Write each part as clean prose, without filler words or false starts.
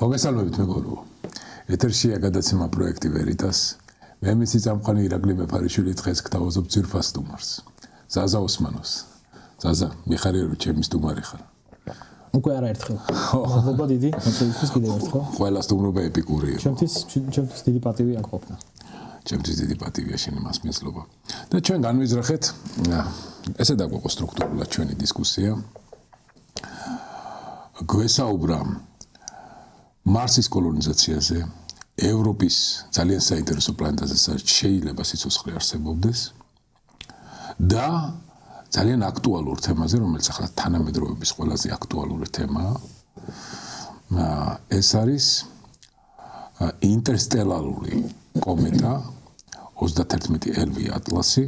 მოგესალმებით მეგობრებო. ეთერშია გადაცემა პროექტი ვერიტას. მე მისი წამყვანი ირაკლი მეფარიშვილი დღეს გთავაზობ ძვირფას სტუმარს. ზაზა ოსმანოს. ზაზა, მიხარია რომ ჩემი სტუმარი ხარ. უკვე არაერთხელ. მადლობა დიდი, მოწვევის კიდევ ერთხელ. ყველა სტუმრობა ეპიკურია. ჩემთვის დიდი პატივი აქ ყოფნა. ჩემთვის დიდი პატივია შენი მასმეცლობა. და ჩვენ განვიზრახეთ, ესე დაგვეყო სტრუქტურულად ჩვენი დისკუსია. გვესაუბრა მარსის კოლონიზაციაზე, ევროპის ძალიან საინტერესო პლანეტაზე შეიძლება სიცოცხლე არსებობდეს და ძალიან აქტუალურ თემაზე, რომელიც ახლა თანამედროვეობის ყველაზე აქტუალური თემაა. ეს არის ინტერსტელარული კომეტა 31 LV ატლასი,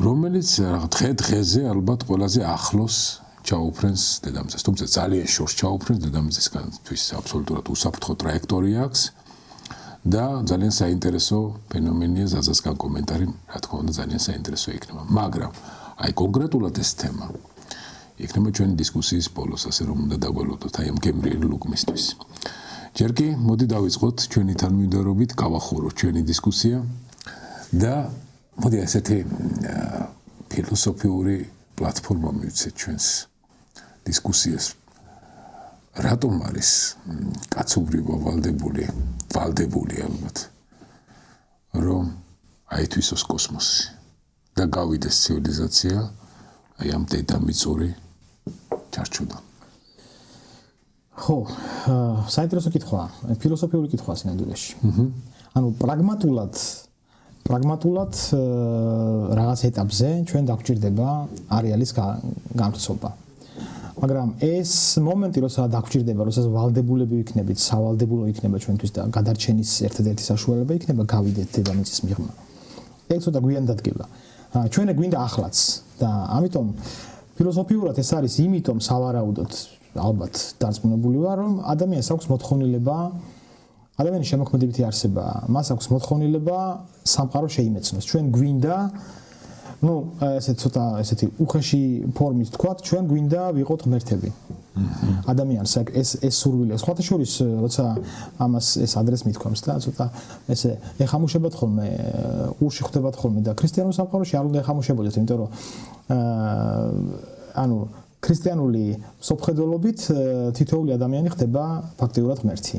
რომელიც დღე-დღეზე ალბათ ყველაზე ახლოს ჩაუფრენს დედამიწას. თუმცა ძალიან შორს ჩაუფრენს დედამიწისგანთვის აბსოლუტურად უსაფრთხო ტრაექტორია აქვს და ძალიან საინტერესო ფენომენია ზაზასგან კომენტარი, რა თქმა უნდა, ძალიან საინტერესო იქნება. მაგრამ აი კონკრეტულად ეს თემა იქნება ჩვენი დისკუსიის ბოლოს, ასე რომ უნდა დაგველოდოთ აი ამ გემრიელ ლუგმისთვის. ჯერ კი მოდი დავიწყოთ ჩვენი თანმიმდევრობით, გავახუროთ ჩვენი დისკუსია და მოდი ასეთი ფილოსოფიური პლატფორმა მივცეთ ჩვენს დისკუსიას. რატომ არის კაცობრიობა ვალდებული ალბათ, რომ აითვისოს კოსმოსი და გავიდეს ცივილიზაცია აი ამ დედამიწური ჩარჩოდან? ხო, საინტერესო კითხვაა, ფილოსოფიური კითხვაა სინამდვილეში. ანუ პრაგმატულად რაღაც ეტაპზე ჩვენ დაგვჭირდება არეალის გამრცობა. მაგრამ ეს მომენტი, როცა დაგვჭირდება, როცა ვალდებულები ვიქნებით, სავალდებულო იქნება ჩვენთვის და გადარჩენის ერთადერთი საშუალება იქნება გავიდეთ დედამიწის მიღმა. ეგ ცოტა გვიან დადგება. ჩვენ გვინდა ახლაც და ამიტომ ფილოსოფიურად ეს არის იმიტომ სავარაუდოდ ალბათ დარწმუნებული ვარ, რომ ადამიანს აქვს მოთხოვნილება, ადამიანის შემოქმედებითი არსებაა, მას აქვს მოთხოვნილება სამყარო შეიმეცნოს. ჩვენ გვინდა, ესეთი უხეში ფორმით თქვათ, ჩვენ გვინდა ვიყოთ ღმერთები. ადამიანს ეს სურვილი, სხვათა შორის, როცა ამას ეს ადრეს მithქვამს და ცოტა ესე ეხამუშებათ ხოლმე, ყურში ხვდებათ ხოლმე და ქრისტიანულ სამყაროში არ უნდა ეხამუშებოდეთ, იმიტომ რომ ანუ ქრისტიანული სოფხედელობით თითოეული ადამიანი ხდება ფაქტიურად ღმერთი.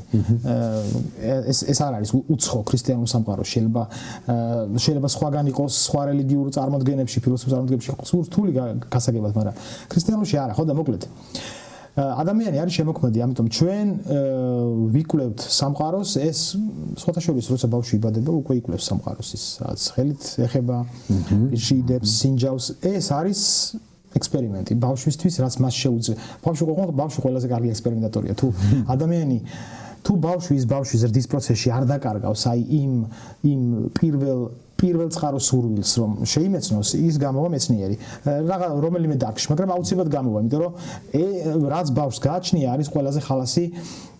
ეს არ არის უცხო ქრისტიანულ სამყაროში. შეიძლება სხვაგან იყოს, სხვა რელიგიურ წარმოდგენებში, ფილოსოფიურ წარმოდგენებში იყოს რთული გასაგებად, მაგრამ ქრისტიანულში არა, ხო და მოკლედ. ადამიანი არის შემოქმედი, ამიტომ ჩვენ ვიკვლევთ სამყაროს, ეს სხვათა შორის, როცა ბავშვი იბადება, უკვე იკვლევს სამყაროს, ის რაც ხელით ეხება, პირში იდებს, სინჯავს, ეს არის ექსპერიმენტი ბავშვისთვის, რაც მას შეუძლია. ბავშვი ყველაზე კარგი ექსპერიმენტატორია. თუ ბავშვი ზრდის პროცესში არ დაკარგავს აი იმ პირველ წყაროს სურვილს, რომ შეიმეცნოს, ის გამოვა მეცნიერი. რომელიმე დარგში, მაგრამ აუცილებლად გამოვა, იმიტომ რომ რაც ბავშვს გააჩნია, არის ყველაზე ხალასი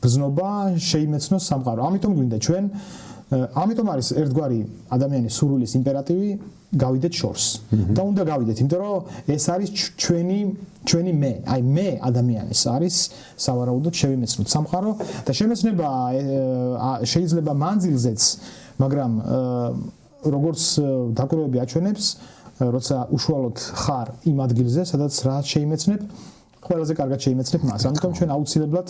გზნობა შეიმეცნოს სამყარო. ამიტომ გვინდა ჩვენ, ამიტომ არის ერთგვარი ადამიანის სურვილის იმპერატივი გავიდეთ შორს. და უნდა გავიდეთ, იმიტომ რომ ეს არის ჩვენი მე, აი მე ადამიანის არის სავარაუდოდ შევიმეცნოთ სამყარო და შემეცნება შეიძლება მანძილზეც, მაგრამ როგორც დაკვირვებები აჩვენებს, როცა უშუალოდ ხარ იმ ადგილზე, სადაც რაც შეიმეცნებ, ყველაზე კარგად შეიმეცნებ მას. ამიტომ ჩვენ აუცილებლად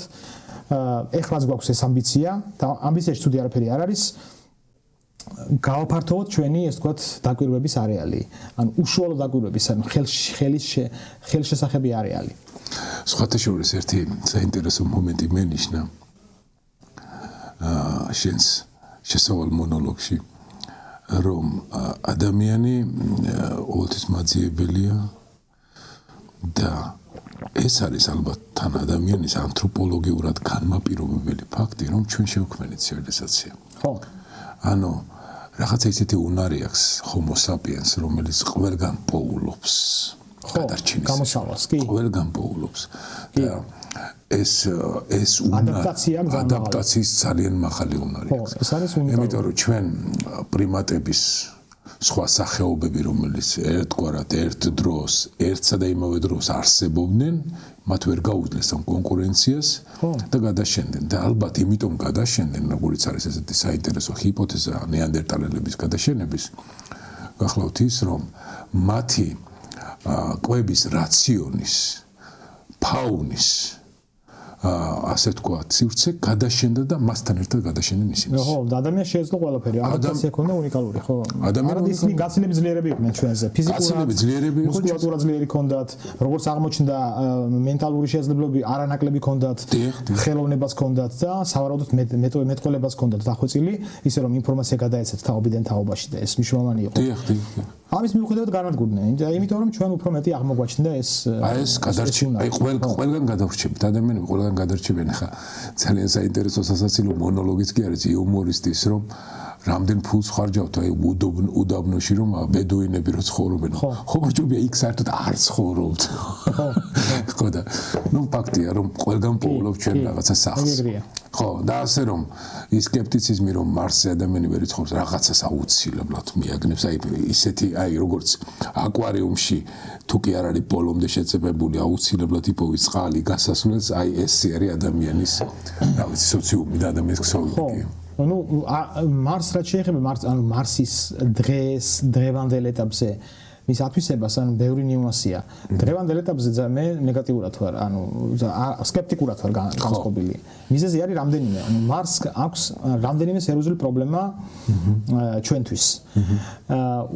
ეხლაც გვაქვს ეს ამბიცია და ამბიციაში ცუდი არაფერი არ არის. გავაფართოვოთ ჩვენი, ეს თქვათ, დაკვირვების არეალი. ანუ უშუალო დაკვირვების, ანუ ხელშესახები არეალი. სხვათა შორის ერთი საინტერესო მომენტი მენიშნა შენს შესავალ მონოლოგში, რომ ადამიანი ყოველთვის მაძიებელია და ეს არის ალბათ თან ადამიანის ანთროპოლოგიურად განმაპირობებელი ფაქტი, რომ ჩვენ შევქმნით ცივილიზაცია. ხო. ანუ რაღაცა ისეთი უნარი აქვს homo sapiens, რომელიც ყველგან პოულობს გადარჩენის გამოსავალს, კი. ყველგან პოულობს. და ეს ადაპტაციის ძალიან მაღალი უნარი აქვს. ეს არის უნიკალური. იმიტომ რომ ჩვენ პრიმატების სხვა სახეობები, რომელიც ერთგვარად ერთ დროს, ერთსა და იმავე დროს არსებობდნენ, მათ ვერ გაუძლეს ამ კონკურენციას და გადაშენდნენ. და ალბათ იმიტომ გადაშენდნენ, როგორც არის ესეთი საინტერესო ჰიპოთეზა ნეანდერტალელების გადაშენების, გახლავთ ის, რომ მათი კვების რაციონის, ფაუნის ასე ვთქვათ, სივრცე გადაშენდა და მასთან ერთად გადაშენდნენ ისინი. ხო, ადამიანს შეეძლო ყველაფერი, ადაპტაცია ჰქონდა უნიკალური, ხო? ისინი გაცილებით ძლიერები იყვნენ ჩვენზე, ფიზიკურად, მუსკულატურა ძლიერი ჰქონდათ, როგორც აღმოჩნდა, მენტალური შესაძლებლობები არანაკლები ჰქონდათ, ხელოვნებაც ჰქონდათ და სავარაუდოდ მეტყველებაც ჰქონდათ დახვეწილი, ისე რომ ინფორმაცია გადაეცათ თაობიდან თაობაში და ეს მნიშვნელოვანი იყო. ამის მიუხედავად განადგურდნენ, იმიტომ რომ ჩვენ უფრო მეტი აღმოგვაჩნდა ეს გადარჩენა. აი ყველგან გადავრჩებით, ადამიანები ყველგან გადარჩებიან. ხა ძალიან საინტერესო სასაცილო მონოლოგიც კი არის იუმორისტის, რომ რამდენ ფულს ხარჯავთ აი უდაბნოში რომ ბედუინები რო ცხოვრობენ. ხო ბიჭები იქ საერთოდ არ ცხოვრობთ. ხო და ნუ ფაქტია რომ ყველგან პოულობ ჩვენ რაღაცა სახს. ხო და ასე რომ ის სკეპტიციზმი რომ მარსზე ადამიანი ვერ იცხოვრს რაღაცას აუცილებლად მიაგნებს აი ისეთი აი როგორც აკვარიუმში თუ კი არ არის ბოლომდე შეწებებული აუცილებლად იპოვის წყალი გასასვლელს აი ეს არის ადამიანის რა ვიცი სოციუმი და ადამიანის ქსოვილი. ну მარს რაც შეეხება მარსის დღევანდელ ეტაპზე მის ათვისებას ანუ ბევრი ნიუანსია. დღევანდელ ეტაპზე მე ნეგატიურად ვარ, ანუ სკეპტიკურად ვარ განწყობილი. მიზეზი არის რამდენიმე, ანუ მარს აქვს რამდენიმე სერიოზული პრობლემა ჩვენთვის.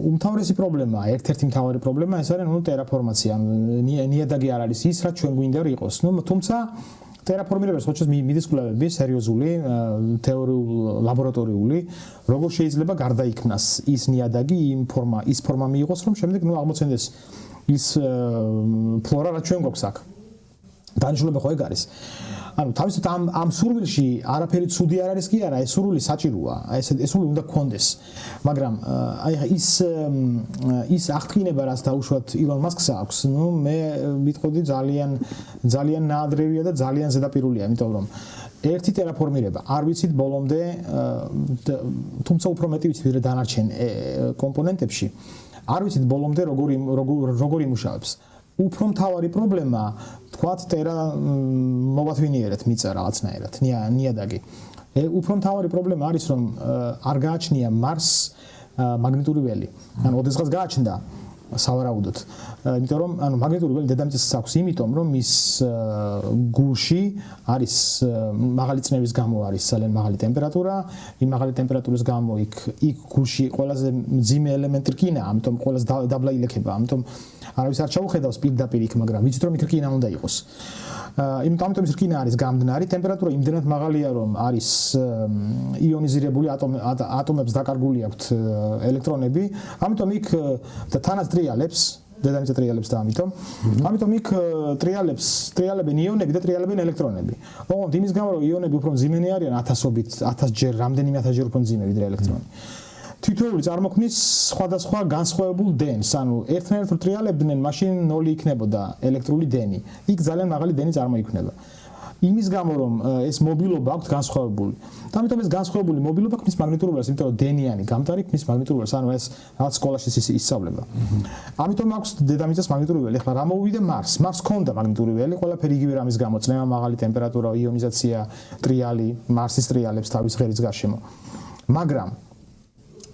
უმთავრესი პრობლემა, ერთ-ერთი მთავარი პრობლემა ეს არის ნუ ტერაფორმაცია, ნიადაგი არ არის ის, რაც ჩვენ გვინდა რომ იყოს. ნუ თუმცა ტერაფორმირებას ხოჩოს მიდის კვლევები სერიოზული, თეორიული, ლაბორატორიული, როგორ შეიძლება გარდაიქმნას ის ნიადაგი, ის ფორმა მიიღოს, რომ შემდეგ ნუ აღმოცენდეს ის ფლორა, რაც ჩვენ გვაქვს აქ. დანიშნულება ხო ეგ არის. ანუ თავისთავად ამ სურვილში არაფერი ცუდი არ არის კი არა, ეს სურვილი საჭიროა. ეს სურვილი უნდა გქონდეს. მაგრამ აი ის აღთქმება, რაც დაუშვათ ილონ მასკს აქვს, ნუ მე ვიტყოდი ძალიან ნაადრევია და ძალიან ზედაპირულია, იმიტომ რომ ერთი ტერაფორმირება არ ვიცით ბოლომდე, თუმცა უფრო მეტი ვიცით ვიდრე დანარჩენ კომპონენტებში. არ ვიცით ბოლომდე როგორ იმუშავებს. უფრო მთავარი პრობლემა თქვათ მოვათვინიერეთ მიწა რაღაცნაირად ნიადაგი. უფრო მთავარი პრობლემა არის რომ არ გააჩნია მარს მაგნიტური ველი. ანუ ოდესღაც გააჩნდა სავარაუდოდ. იმიტომ რომ ანუ მაგნიტური ველი დედამიწას აქვს, იმიტომ რომ მის გულში არის მაღალი წნევის გამო არის ძალიან მაღალი ტემპერატურა, იმ მაღალი ტემპერატურის გამო იქ გულში ყველაზე მძიმე ელემენტი რკინა, ამიტომ ყველაზე დაბლა ილექება, ამიტომ არავის არ ჩაუხედავს პირდაპირ იქ, მაგრამ ვიცით რომ იქ რკინა უნდა იყოს. ამიტომ ის რკინა არის გამდნარი, ტემპერატურა იმდენად მაღალია რომ არის იონიზირებული ატომებს დაკარგული აქვთ ელექტრონები, ამიტომ იქ და თანაც ტრიალებს დედამიწა ტრიალებს და ამიტომ იქ ტრიალებენ იონები და ტრიალებენ ელექტრონები. ოღონდ იმის გამო რომ იონები უფრო მძიმენი არიან 1000 ჯერ, რამდენიმე 1000 ჯერ უფრო მძიმე ვიდრე ელექტრონი. თითოეული წარმოქმნის სხვადასხვა განსხვავებულ დენს, ანუ ერთნაირად ტრიალებდნენ, მაშინ 0 იქნებოდა ელექტრული დენი. იქ ძალიან მაღალი დენი წარმოიქმნება. იმის გამო რომ ეს მობილობა აქვს განსხვავებული. ამიტომ ეს განსხვავებული მობილობა ქმნის მაგნიტურ ველს, იმიტომ რომ დენიანი გამტარი ქმნის მაგნიტურ ველს, ანუ ეს რაღაც სკოლაში ისწავლება. ამიტომ აქვს დედამიწას მაგნიტური ველი. ახლა რა მოვიდა მარს? მარს ჰქონდა მაგნიტური ველი, ყველაფერი იგივე რამის გამო, წნევა, მაღალი ტემპერატურა, იონიზაცია, ტრიალი, მარსის ტრიალებს თავის ღერის გარშემო. მაგრამ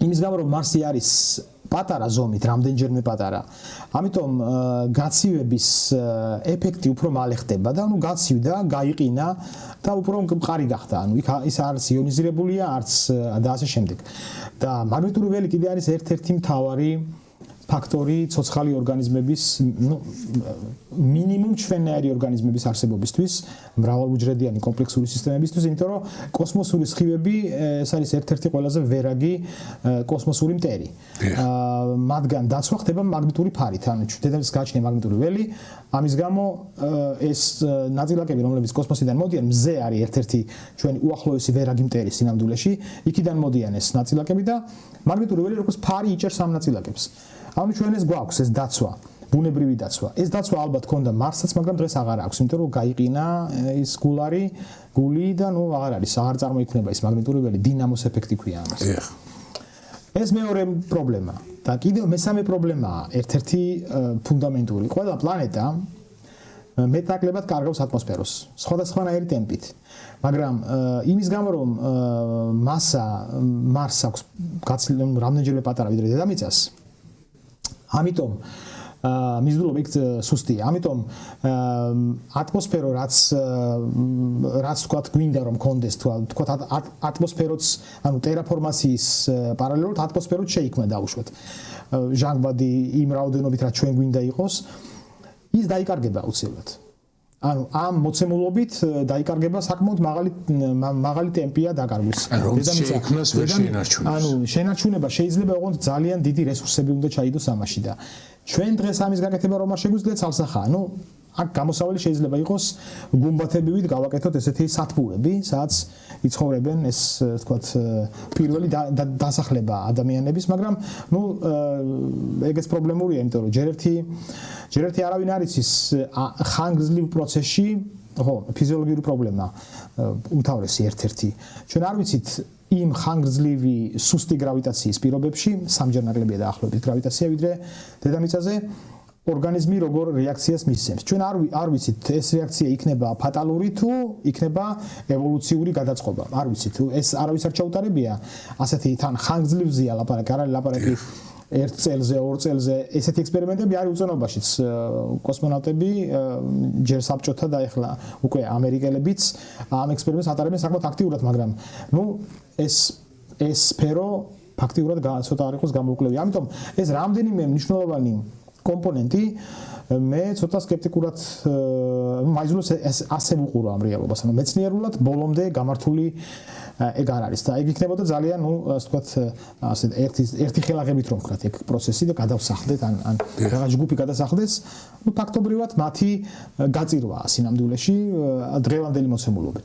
იმის გამო რომ მარსი არის პატარა ზომით, რამდენჯერმე პატარა. ამიტომ გაცივების ეფექტი უფრო მალე ხდება და ანუ გაცივდა, გაიყინა და უფრო მყარი გახდა. ანუ იქ ის არის იონიზირებულია, არც და ასე შემდეგ. და მაგნიტური ველი კიდე არის ერთ-ერთი მთავარი ფაქტორი ცოცხალი ორგანიზმების, ну, მინიმუმ ჩვენნაირი ორგანიზმების არსებობისთვის, მრავალუჯრედიანი კომპლექსური სისტემებისთვის, იმიტომ რომ კოსმოსური სხივები ეს არის ერთ-ერთი ყველაზე ვერაგი კოსმოსური მტერი. მათგან დაცვა ხდება მაგნიტური ფარით, ანუ დედამიწის გააჩნია მაგნიტური ველი, ამის გამო ეს ნაწილაკები, რომლებიც კოსმოსიდან მოდიან, მზე არის ერთ-ერთი ჩვენი უახლოესი ვერაგი მტერი სინამდვილეში, იქიდან მოდიან ეს ნაწილაკები და მაგნიტური ველი როგორც ფარი იჭერს ამ ნაწილაკებს. ანუ ჩვენ ეს გვაქვს ეს დაცვა, ბუნებრივი დაცვა. ეს დაცვა ალბათ ქონდა მარსსაც, მაგრამ დღეს აღარ აქვს, იმიტომ რომ გაიყინა ის გული და ნუ აღარ არის, აღარ წარმოიქმნება ის მაგნიტური ველი, დინამოს ეფექტი ქვია ამას. ეს მეორე პრობლემა და კიდევ მესამე პრობლემაა, ერთ-ერთი ფუნდამენტური. ყველა პლანეტა მეტნაკლებად კარგავს ატმოსფეროს, სხვადასხვანაირი ტემპით. მაგრამ იმის გამო რომ მასა მარსს აქვს გაცილებით რამდენჯერმე პატარა ვიდრე დედამიწას, ამიტომ მიზიდულობა იქ სუსტია. ამიტომ ატმოსფერო რაც თქვათ გვინდა რომ კონდეს თქვათ ატმოსფეროც ანუ ტერაფორმაციის პარალელურად ატმოსფეროც შეიქმნა დაუშვათ. ჟანგბადი იმ რაოდენობით რაც ჩვენ გვინდა იყოს ის დაიკარგება აუცილებლად. ანუ ამ მოცემულობით დაიკარგება საკმაოდ მაღალი ტემპია დაკარგვის. ანუ შენარჩუნება შეიძლება ოღონდ ძალიან დიდი რესურსები უნდა ჩაიდოს ამაში და ჩვენ დღეს ამის გაკეთება რომ არ შეგვიძლია ცალსახაა. ნუ აქ გამოსავალი შეიძლება იყოს გუმბათებივით გავაკეთოთ ესეთი სათბურები, სადაც იცხოვრებენ ეს თქვათ პირველი დასახლება ადამიანების, მაგრამ ნუ ეგეც პრობლემურია, იმიტომ რომ ჯერ ერთი არავინ არ იცის ხანგრძლივ პროცესში, ხო, ფიზიოლოგიური პრობლემა უმთავრესი ერთ-ერთი. ჩვენ არ ვიცით იმ ხანგრძლივი სუსტი გრავიტაციის პირობებში, სამჯერ ნაკლებია დაახლოებით გრავიტაცია ვიდრე დედამიწაზე ორგანიზმი როგორ რეაქციას მისცემს. ჩვენ არ ვიცით ეს რეაქცია იქნება ფატალური თუ იქნება ევოლუციური გადაწყობა. არ ვიცით თუ ეს არავის არ ჩაუტარებია ასეთი თან ხანგრძლივზია ლაპარაკი, არ არის ლაპარაკი 1 წელზე, 2 წელზე. ესეთი ექსპერიმენტები არის უწონობაშიც. კოსმონავტები ჯერ საბჭოთა და ეხლა უკვე ამერიკელებიც ამ ექსპერიმენტს ატარებენ საკმაოდ აქტიურად, მაგრამ ნუ ეს სფერო ფაქტიურად ცოტა არ იყოს გამოუკლებელი. ამიტომ ეს რამდენიმე მნიშვნელოვანი კომპონენტი მე ცოტა სკეპტიკურად მაიზულოს ასე ვუყურო ამ რეალობას. ანუ მეცნიერულად ბოლომდე გამართული ეგ არ არის და ეგ იქნებოდა ძალიან ნუ ასე ვთქვათ ასე ერთი ხელაღებით რომ ვქრათ ეგ პროცესი და გადავსახლდეთ ან რაღაც ჯგუფი გადასახლდეს. ნუ ფაქტობრივად მათი გაწირვაა სინამდვილეში დღევანდელი მოცემულობით.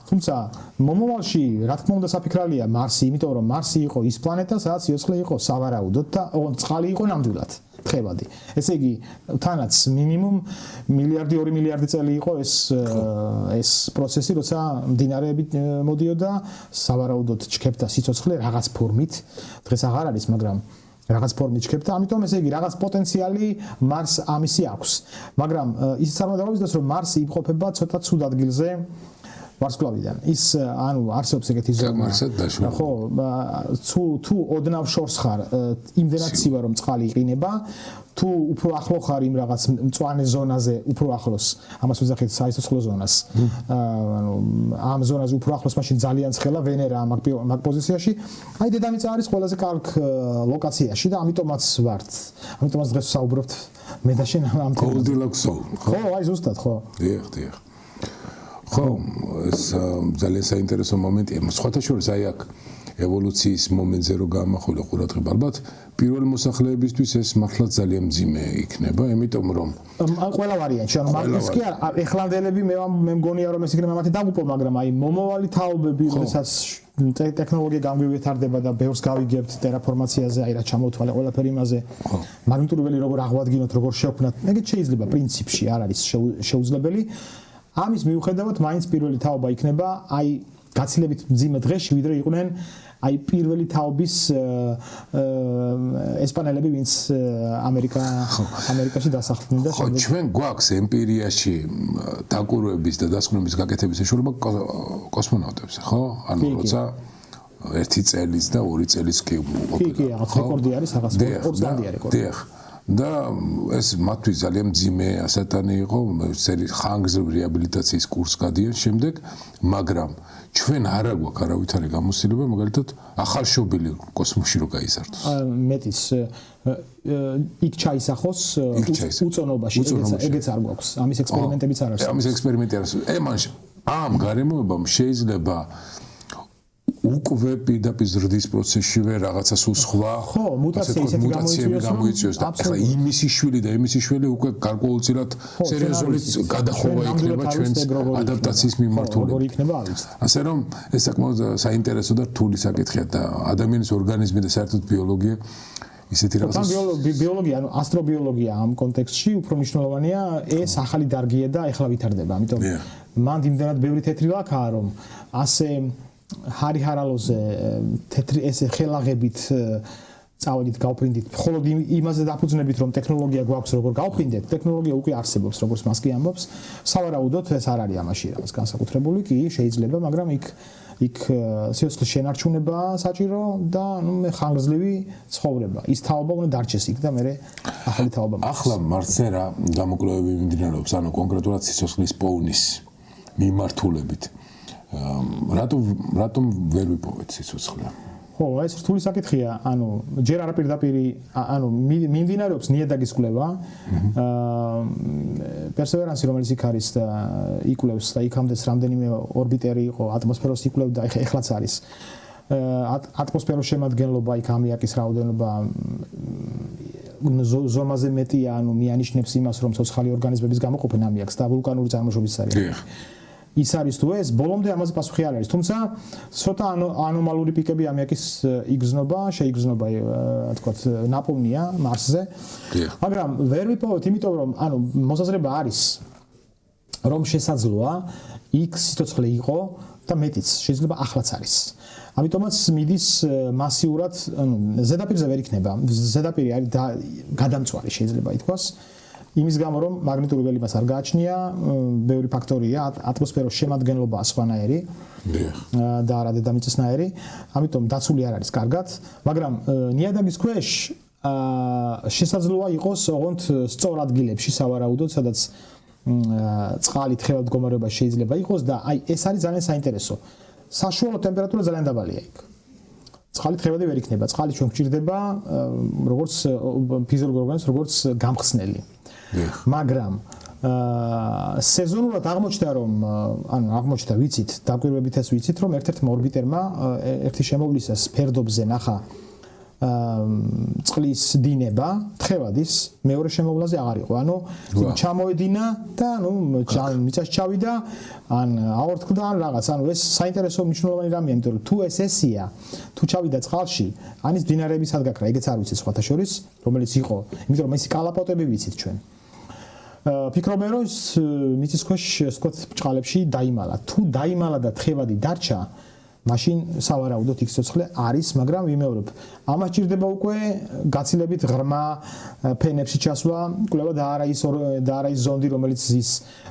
თუმცა მომავალში რა თქმა უნდა საფიქრალია მარსი, იმიტომ რომ მარსი იყო ის პლანეტა, სადაც სიცოცხლე იყო სავარაუდოდ და წყალი იყო ნამდვილად. თხევადი. ესე იგი, თანაც მინიმუმ მილიარდი 2 მილიარდი წელი იყო ეს პროცესი, როცა მდინარეები მოდიოდა სავარაუდოდ ჩქეფდა სიცოცხლე რაღაც ფორმით. დღეს აღარ არის, მაგრამ რაღაც ფორმით ჩქეფდა, ამიტომ ესე იგი რაღაც პოტენციალი მარს ამისი აქვს. მაგრამ ის წარმოდაგებითაც რომ მარსი იმყოფება ცოტა ცუდ ადგილზე ვარსკვლავიდან. ის ანუ არსებობს ეგეთი ზონა. ხო, თუ ოდნავ შორს ხარ, იმდენად ცივა რომ წყალი იყინება, თუ უფრო ახლო ხარ იმ რაღაც მწვანე ზონაზე, უფრო ახლოს, ამას ვიზახით საიცოცხლო ზონას. ანუ ამ ზონაზე უფრო ახლოს მაშინ ძალიან ცხელა ვენერა მაგ პოზიციაში. აი დედამიწა არის ყველაზე კარგ ლოკაციაში და ამიტომაც ვართ. ამიტომაც დღეს ვსაუბრობთ მე და შენ ამ Goldilocks. ხო, აი ზუსტად, ხო. დიახ. ხო, ეს ძალიან საინტერესო მომენტია. სხვათა შორის აი აქ ევოლუციის მომენტზე რო გამახვილა ყურადღება, ალბათ პირველი მოსახლეებისთვის ეს მართლაც ძალიან მძიმე იქნება, იმიტომ რომ ყველა ვარიანტი, ანუ მაგის კი არა, ეხლანდელები მე მგონია რომ ეს იქნება მათი დაგუპო, მაგრამ აი მომავალი თაობები, როდესაც ტექნოლოგია გამგვივითარდება და ბევრს გავიგებთ ტერაფორმაციაზე, აი რა ჩამოთვალე ყველაფერი იმაზე. მაგნიტური ველი როგორ აღვადგინოთ, როგორ შევქმნათ, ეგეც შეიძლება პრინციპში არ არის შეუძლებელი. ამის მიუხედავად მაინც პირველი თაობა იქნება აი გაცილებით მძიმე დღეში ვიდრე იყვნენ აი პირველი თაობის ესპანელები ვინც ამერიკაში დასახლდნენ და ხო ჩვენ გვაქვს ემპირიაში დაკვირვების და დასკვნების გაკეთების საშუალება კოსმონავტებს ხო ანუ როცა 1 წელის და 2 წელის კი კი რაღაც რეკორდი არის რაღაც 2 წლიანი რეკორდი და ეს მათთვის ძალიან მძიმე ასეთანი იყო ხანგრძლივი რეაბილიტაციის კურსს გადიან შემდეგ მაგრამ ჩვენ არა გვაქვს არავითარი გამოცდილება მაგალითად ახალშობილი კოსმოსში რო გაიზარდოს მეტიც იქ ჩაისახოს უწონობაში ეგეც არ გვაქვს ამის ექსპერიმენტებიც არ არის ამის ექსპერიმენტი არის ამ გარემოებამ შეიძლება უკვე პირდაპირ ზრდის პროცესშივე რაღაცას უსხვა მუტაციები გამოიწვიოს და ახლა იმისი შვილი და იმისი შვილი უკვე გარკვეულწილად სერიოზული გადახოვა იქნება ჩვენს ადაპტაციის მიმართულებით. როგორ იქნება არ ვიცი. ასე რომ ეს საკმაოდ საინტერესო და რთული საკითხია და ადამიანის ორგანიზმი და საერთოდ ბიოლოგია ისეთი რაღაცა ბიოლოგია ანუ ასტრობიოლოგია ამ კონტექსტში უფრო მნიშვნელოვანია ეს ახალი დარგია და ეხლა ვითარდება. ამიტომ მან იმდენად ბევრი თეთრი ლაქაა რომ ასე ჰარი-ჰარალოზე თეთრი ესე ხელაღებით წავედით გავფრინდით მხოლოდ იმაზე დაფუძნებით რომ ტექნოლოგია გვაქვს როგორ გავფრინდეთ ტექნოლოგია უკვე არსებობს როგორც მას კი ამბობს სავარაუდოდ ეს არ არის ამაში რაღაც განსაკუთრებული კი შეიძლება მაგრამ იქ სიოცხლის შენარჩუნება საჭირო და მე ხანგრძლივი ცხოვრება ის თაობა უნდა დარჩეს იქ და მე ახალი თაობა ახლა მარსზე რა გამოკვლევები მიმდინარეობს ანუ კონკრეტულად სიცოცხლის პოვნის მიმართულებით რატომ ვერ ვიპოვეთ სიცოცხლე ხო, ეს რთული საკითხია, ანუ ჯერ არა პირდაპირ, ანუ მიმდინარეობს ნიადაგის კვლევა, პერსევერანსი რომელიც იქ არის და იკვლევს და იქამდე რამდენიმე ორბიტერი იყო, ატმოსფეროს იკვლევდა, ეხლაც არის. ატმოსფეროს შემადგენლობა, იქ ამიაკის რაოდენობა ზომაზე მეტია, ანუ მიანიშნებს იმას, რომ ცოცხალი ორგანიზმების გამოყოფენ ამიაკს და ვულკანური წარმოშობის არის. ის არის თუ ეს ბოლომდე ამაზე პასუხი არ არის თუმცა ცოტა ანომალური პიკები ამიაკის იგრძნობა შეიგრძნობა თქვათ ნაპოვნია მარსზე მაგრამ ვერ ვიპოვეთ იმიტომ რომ ანუ მოსაზრება არის რომ შესაძლოა იქ სიცოცხლე იყო და მეტიც შეიძლება ახლაც არის ამიტომაც მიდის მასიურად ანუ ზედაპირზე ვერ იქნება ზედაპირი არის გადამწვარი შეიძლება ითქვას იმის გამო რომ მაგნიტური ველი მას არ გააჩნია, ბევრი ფაქტორია, ატმოსფეროს შემადგენლობა სხვანაირი და არა დედამიწისნაირი, ამიტომ დაცული არ არის კარგად, მაგრამ ნიადაგის ქვეშ შესაძლოა იყოს ოღონდ სწორ ადგილებში სავარაუდოდ, სადაც წყალი თხევად მდგომარეობა შეიძლება იყოს და აი ეს არის ძალიან საინტერესო. საშუალო ტემპერატურა ძალიან დაბალია იქ. წყალი თხევადი ვერ იქნება, წყალი ჩვენ გვჭირდება როგორც ფიზიოლოგიურ ორგანიზმს, როგორც გამხსნელი. მაგრამ სეზონურად აღმოჩნდა რომ ანუ აღმოჩნდა ვიცით დაკვირვებით ეს ვიცით რომ ერთ-ერთმა ორბიტერმა ერთი შემოვლისას ფერდობზე ნახა წყლის დინება თხევადის მეორე შემოვლაზე აღარ იყო ანუ ჩამოედინა და ანუ მიწაში ჩავიდა ან აორთქლდა ან რაღაც ანუ ეს საინტერესო მნიშვნელოვანი რამეა იმიტომ რომ თუ ეს ესია თუ ჩავიდა წყალში ან ის დინარების ადგაკრა ეგეც არ ვიცით სხვათა შორის რომელიც იყო იმიტომ რომ ეს კალაპოტები ვიცით ჩვენ ფიქრობენ რომ მიწის ქვეშ ეს ვთქვათ ბჭყალებში დაიმალა თუ დაიმალა და თხევადი დარჩა მაშინ სავარაუდოდ იქ სიცოცხლე არის მაგრამ ვიმეორებ ამას ჭირდება უკვე გაცილებით ღრმა ფენებში ჩასვლა კვლევა და არა ის ზონდი რომელიც ის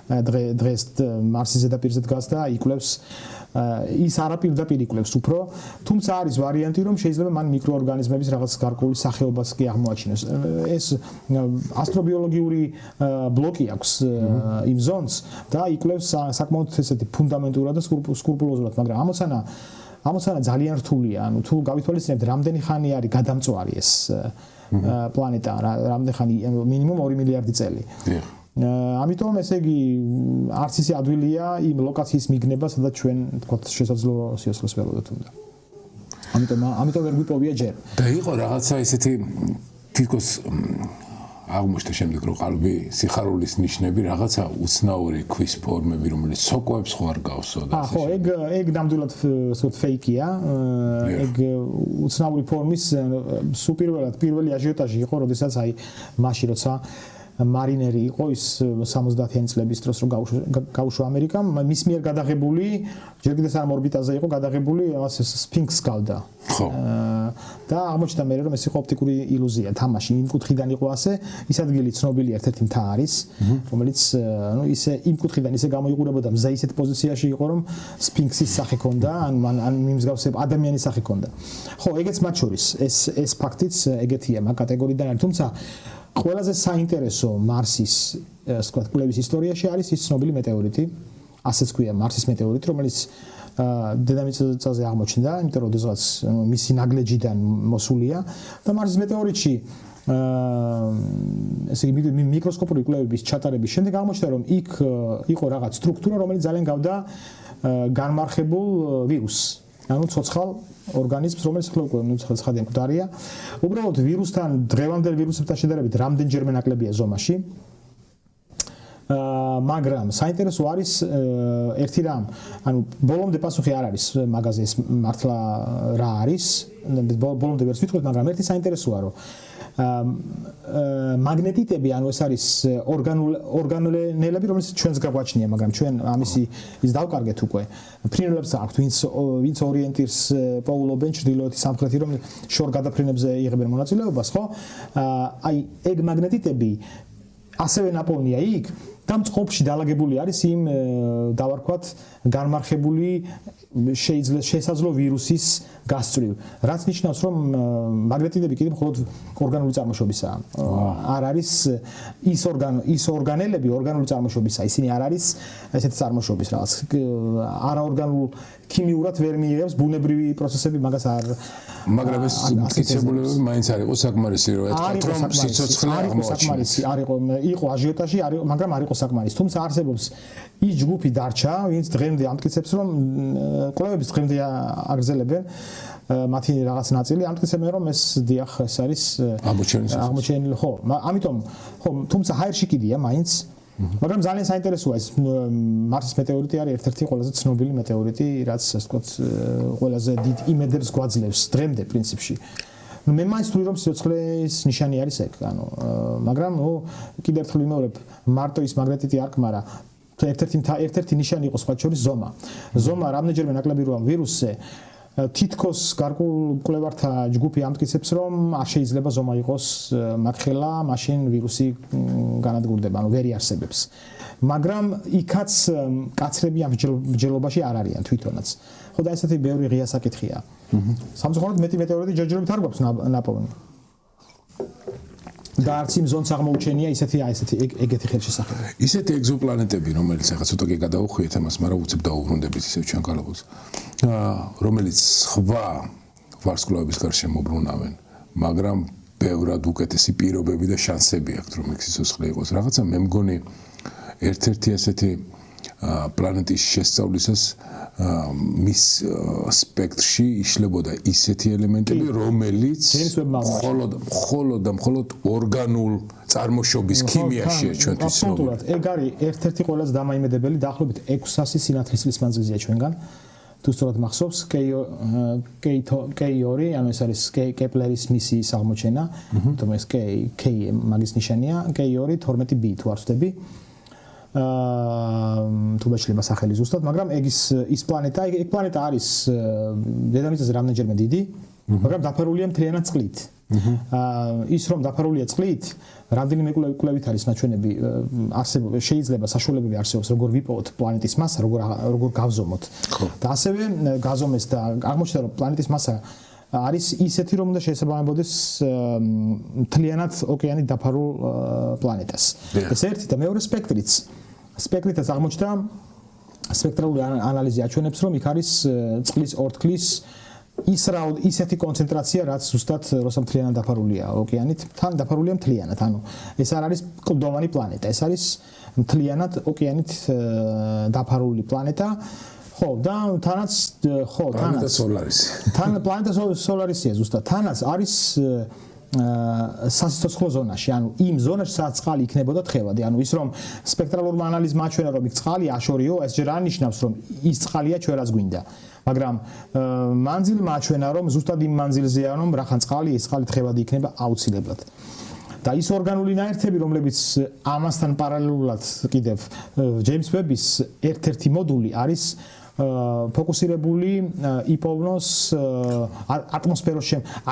დღეს მარსის ზედაპირზე დგას და იკვლევს ის არაპირდაპირ იკვლევს უფრო თუმცა არის ვარიანტი რომ შეიძლება მან მიკროორგანიზმების რაღაც გარკვეული სახეობას კი აღმოაჩინოს ეს ასტრობიოლოგიური ბლოკი აქვს იმ ზონს და იკვლევს საკმაოდ ესეთი ფუნდამენტურად და სკრუპულოზურად მაგრამ ამოცანა ძალიან რთულია ანუ თუ გავითვალისწინებთ რამდენი ხანი არის გადამწვარი ეს პლანეტა რამდენი ხანი მინიმუმ 2 მილიარდი წელი ამიტომ ესე იგი არც ისე ადვილია იმ ლოკაციის მიგნება სადაც ჩვენ თქო შესაძლოა სიოცხლეს ველოდოთ უნდა ამიტომ ვერ გვიპოვია ჯერ და იყო რაღაცა ესეთი თითქოს აღმოჩნდა შემდეგ რომ ყალბი სიხარულის ნიშნები რაღაცა უცნაური ქვის ფორმები რომელიც სოკოებს ხო არ გავსო და ხო ეგ ნამდვილად ფეიკია ეგ უცნაური ფორმის სუპირველად პირველი აჟიოტაჟი იყო როდესაც აი მაშინ როცა მარინერი იყო ის 70-იანი წლების დროს რომ გაუშვა ამერიკამ მის მიერ გადაღებული ჯერ კიდევ სამ ორბიტაზე იყო გადაღებული ასე სფინქს გავდა ხო და აღმოჩნდა მე რომ ეს იყო ოპტიკური ილუზია თამაში იმ კუთხიდან იყო ასე ის ადგილი ცნობილი ერთ-ერთი მთა არის რომელიც ანუ ისე იმ კუთხიდან ისე გამოიყურებოდა მზე ისეთ პოზიციაში იყო რომ სფინქსის სახე ჰქონდა ან მიმსგავსე ადამიანის სახე ჰქონდა ხო ეგეც მათ შორის ეს ფაქტიც ეგეთია მაგ კატეგორიიდან არის თუმცა ყველაზე საინტერესო მარსის ასე ვთქვათ კვლევის ისტორიაში არის ის ცნობილი მეტეორიტი ასეც ქვია მარსის მეტეორიტი რომელიც დედამიწაზე აღმოჩნდა იმიტომ რომ ოდესღაც მისი ნაგლეჯიდან მოსულია და მარსის მეტეორიტში ესე იგი მიკროსკოპური კვლევების ჩატარების შემდეგ აღმოჩნდა რომ იქ იყო რაღაც სტრუქტურა რომელიც ძალიან გავდა განმარხებულ ვირუსს ანუ ცოცხალ ორგანიზმს რომელიც ახლა უკვე ცხადია მკვდარია უბრალოდ ვირუსთან დღევანდელ ვირუსებთან შედარებით რამდენჯერმე ნაკლებია ზომაში მაგრამ საინტერესო არის ერთი რამ ანუ ბოლომდე პასუხი არ არის მაგაზე ეს მართლა რა არის ბოლომდე ვერც ვიტყვით მაგრამ ერთი საინტერესოა რომ მაგნეტიტები, ანუ ეს არის ორგანულები, რომელიც ჩვენს გაგვაჩნია, მაგრამ ჩვენ ამისი ის დავკარგეთ უკვე. ფრინველებს აქვთ, ვინც ორიენტირს პოულობენ ჩრდილოეთი სამხრეთი, რომ შორ გადაფრენებზე იღებენ მონაწილეობას, ხო? აი, ეგ მაგნეტიტები ასევე ნაპოვნია იქ და მწყობში დალაგებული არის იმ დავარქვათ განმარხებული შესაძლო ვირუსის გასწვრივ, რაც ნიშნავს, რომ მაგნეტიტები კიდევ მხოლოდ ორგანული წარმოშობისაა. არ არის ის ორგანელები ორგანული წარმოშობისაა, ისინი არ არის ესეთი წარმოშობის რაღაც არაორგანულ ქიმიურად ვერ მიიღებს ბუნებრივი პროცესები მაგას არ მაგრამ ეს მტკიცებულებები მაინც არ იყო საკმარისი რომ ეთქვათ რომ სიცოცხლე აღმოაჩინეს იყო აჟიოტაჟი მაგრამ არ იყო საკმარისი თუმცა არსებობს ის ჯგუფი დარჩა ვინც დღემდე ამტკიცებს რომ კვლევების დღემდე აგრძელებენ მათი რაღაც ნაწილი ამტკიცებენ რომ ეს დიახ ეს არის აღმოჩენილი ხო ამიტომ ხო თუმცა ჰაერში კიდია მაინც მაგრამ ძალიან საინტერესოა ეს მარსის მეტეორიტი არის ერთ-ერთი ყველაზე ცნობილი მეტეორიტი რაც ასე ვთქვათ ყველაზე დიდ იმედებს გვაძლევს დღემდე პრინციპში მე მაინც ვთვლი რომ სიცოცხლის ნიშანი არის ეგ ანუ მაგრამ ნუ კიდევ ერთხელ ვიმეორებ მარტო ის მაგნეტიტი არ კმარა ერთ-ერთი ნიშანი იყო სხვა შორის ზომა რამდენჯერმე ნაკლები როა ვირუსზე თითქოს გარკვეულ კვლევართა ჯგუფი ამტკიცებს რომ არ შეიძლება ზომა იყოს მაქხელა, მაშინ ვირუსი განადგურდება, ანუ ვერ იარსებებს. მაგრამ იქაც კაცრები ამ მსჯელობაში არ არიან თვითონაც. ხო და ესეთი ბევრი ღია საკითხია. სამწუხაროდ მეტი მეტეორიტი ჯერჯერობით არ გვაქვს ნაპოვნი. და არც იმ ზონს აღმოუჩენია ესეთი ეგეთი ხელშესახები. ისეთი ეგზოპლანეტები, რომელიც ახლა ცოტა კი გადავუხვიეთ ამას, მაგრამ უცებ დაუბრუნდებით ისევ ჩვენ გალობოს. რომელიც სხვა ვარსკვლავების გარშემო ბრუნავენ, მაგრამ ბევრად უკეთესი პირობები და შანსები აქვთ, რომ ეგ სიცოცხლე იყოს. რაღაცა მე მგონი ერთ-ერთი ასეთი პლანეტის შესწავლისას მის სპექტრში იშლებოდა ისეთი ელემენტები, რომელიც მხოლოდ ორგანულ წარმოშობის ქიმიაშია ჩვენთვის ცნობილი. ეგ არის ერთ-ერთი ყველაზე დამაიმედებელი დაახლოებით 600 სინათლის წლის მანძილზეა ჩვენგან. თუ სწორად მახსოვს, K2, ანუ ეს არის კეპლერის მისიის აღმოჩენა, თუმცა ეს K მაგის ნიშანია, K2 12b თუ არ ვცდები. თუ მეშლება სახელი ზუსტად, მაგრამ ეგ ის პლანეტა, ეგ პლანეტა არის დედამიწაზე რამდენჯერმე დიდი, მაგრამ დაფარულია მთლიანად წყლით. ის რომ დაფარულია წყლით, რამდენიმე კვლევით არის ნაჩვენები არსებობს, შეიძლება საშუალებები არსებობს, როგორ ვიპოვოთ პლანეტის მასა, როგორ გავზომოთ. და ასევე გაზომეს და აღმოჩნდა, რომ პლანეტის მასა არის ისეთი, რომ უნდა შეესაბამებოდეს მთლიანად ოკეანით დაფარულ პლანეტას. ეს ერთი და მეორე სპექტრითაც აღმოჩნდა სპექტრალური ანალიზი აჩვენებს, რომ იქ არის წყლის ორთქლის ისეთი კონცენტრაცია, რაც ზუსტად როცა მთლიანად დაფარულია ოკეანით, თან დაფარულია მთლიანად. ანუ ეს არ არის კლდოვანი პლანეტა, ეს არის მთლიანად ოკეანით დაფარული პლანეტა. ხო, და თანაც პლანეტა სოლარისი. პლანეტა სოლარისია ზუსტად. თანაც არის სასიცოცხლო ზონაში, ანუ იმ ზონაში, სადაც წყალი იქნებოდა თხევადი. ანუ ის რომ სპექტრალურმა ანალიზმა აჩვენა, რომ იქ წყალი აშორიო, ეს ჯერ არ ნიშნავს, რომ ის წყალია ჩვენ რაც გვინდა. მაგრამ მანძილმა აჩვენა, რომ ზუსტად იმ მანძილზეა, რომ რახან წყალი, ეს წყალი თხევადი იქნება აუცილებლად. და ის ორგანული ნაერთები, რომლებიც ამასთან პარალელურად კიდევ ჯეიმს ვების ერთ-ერთი მოდული არის ფოკუსირებული იპოვნოს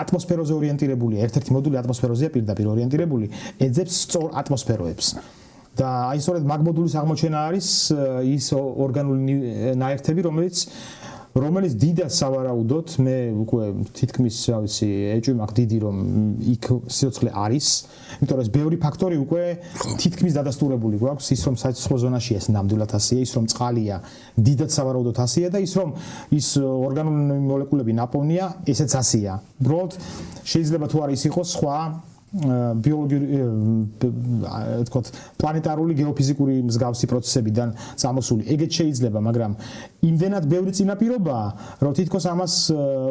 ატმოსფეროზე ორიენტირებული, ერთ-ერთი მოდული ატმოსფეროზეა პირდაპირ ორიენტირებული, ეძებს სწორ ატმოსფეროებს. და აი სწორედ მაგ მოდულის აღმოჩენა არის ის ორგანული ნაერთები, რომელიც დიდად სავარაუდოდ მე უკვე თითქმის რა ვიცი ეჭვი მაქვს დიდი რომ იქ სიცოცხლე არის, იმიტომ რომ ეს ბევრი ფაქტორი უკვე თითქმის დადასტურებული გვაქვს, ის რომ სასიცოცხლო ზონაშია ეს ნამდვილად ასია, ის რომ წყალია დიდად სავარაუდოდ ასია და ის რომ ის ორგანული მოლეკულები ნაპოვნია, ესეც ასია. უბრალოდ შეიძლება თუ არის იყოს სხვა ბიოლოგიური თქოთ პლანეტარული გეოფიზიკური მსგავსი პროცესებიდან წამოსული. ეგეც შეიძლება, მაგრამ იმდენად ბევრი წინაპირობაა, რომ თითქოს ამას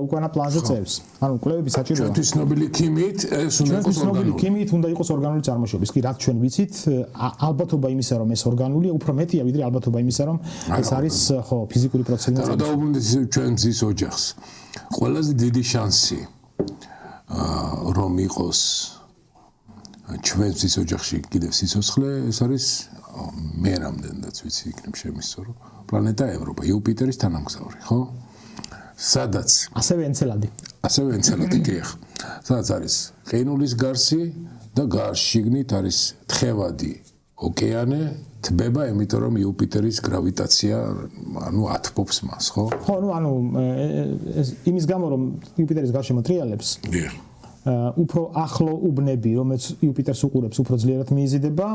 უკანა პლანზე წევს. ანუ კვლევები საჭიროა. ჩვენთვის ცნობილი ქიმიით ეს უნდა იყოს ორგანული. ქიმიით უნდა იყოს ორგანული წარმოშობის. კი, რაც ჩვენ ვიცით, ალბათობა იმისა, რომ ეს ორგანულია, უფრო მეტია, ვიდრე ალბათობა იმისა, რომ ეს არის ხო ფიზიკური პროცესები. და დაუბრუნდეთ ჩვენ მზის ოჯახს. ყველაზე დიდი შანსი რომ იყოს ჩვენს ის ოჯახში კიდევ სიცოცხლე ეს არის მე რამდენადაც ვიცი იქნებ შემისწორო პლანეტა ევროპა იუპიტერის თანამგზავრი ხო სადაც ასევე ენცელადი კი სადაც არის ყინულის გარსი და გარშიგნით არის თხევადი ოკეანე თბება იმიტომ რომ იუპიტერის გრავიტაცია ათბობს მას ხო იმის გამო რომ იუპიტერის გარშემო ტრიალებს უფრო ახლო უბნები რომელიც იუპიტერს უყურებს უფრო ძლიერად მიიზიდება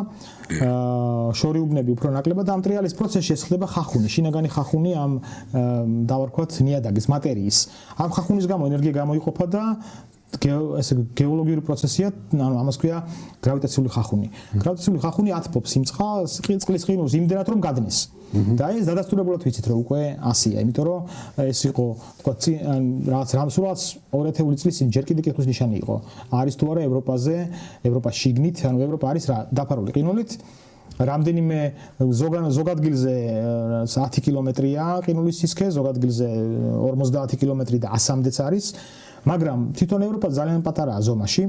შორი უბნები უფრო ნაკლებად და ამ ტრიალის პროცესში ხდება ხახუნი შინაგანი ხახუნი ამ დავარქვათ ნიადაგის მატერიის ამ ხახუნის გამო ენერგია გამოიყოფა და ეს გეოლოგიური პროცესია, ამას ქვია გრავიტაციული ხახუნი. გრავიტაციული ხახუნი ათბობს იმ წყლის ყინულს იმდენად რომ გადნის. და ეს დადასტურებულად ვიცით რომ უკვე 100-ია, იმიტომ რომ ეს იყო თქვა რაღაც 2000 წლის წინ ჯერ კიდევ კითხვის ნიშანი იყო. არის თუ არა ევროპაში შიგნით, ევროპა არის რა დაფარული ყინულით. რამდენიმე ზოგადგილზე 10 კილომეტრია ყინულის სისქე, ზოგადგილზე 50 კილომეტრი და 100-მდეც არის. მაგრამ თვითონ ევროპა ძალიან პატარაა ზომაში.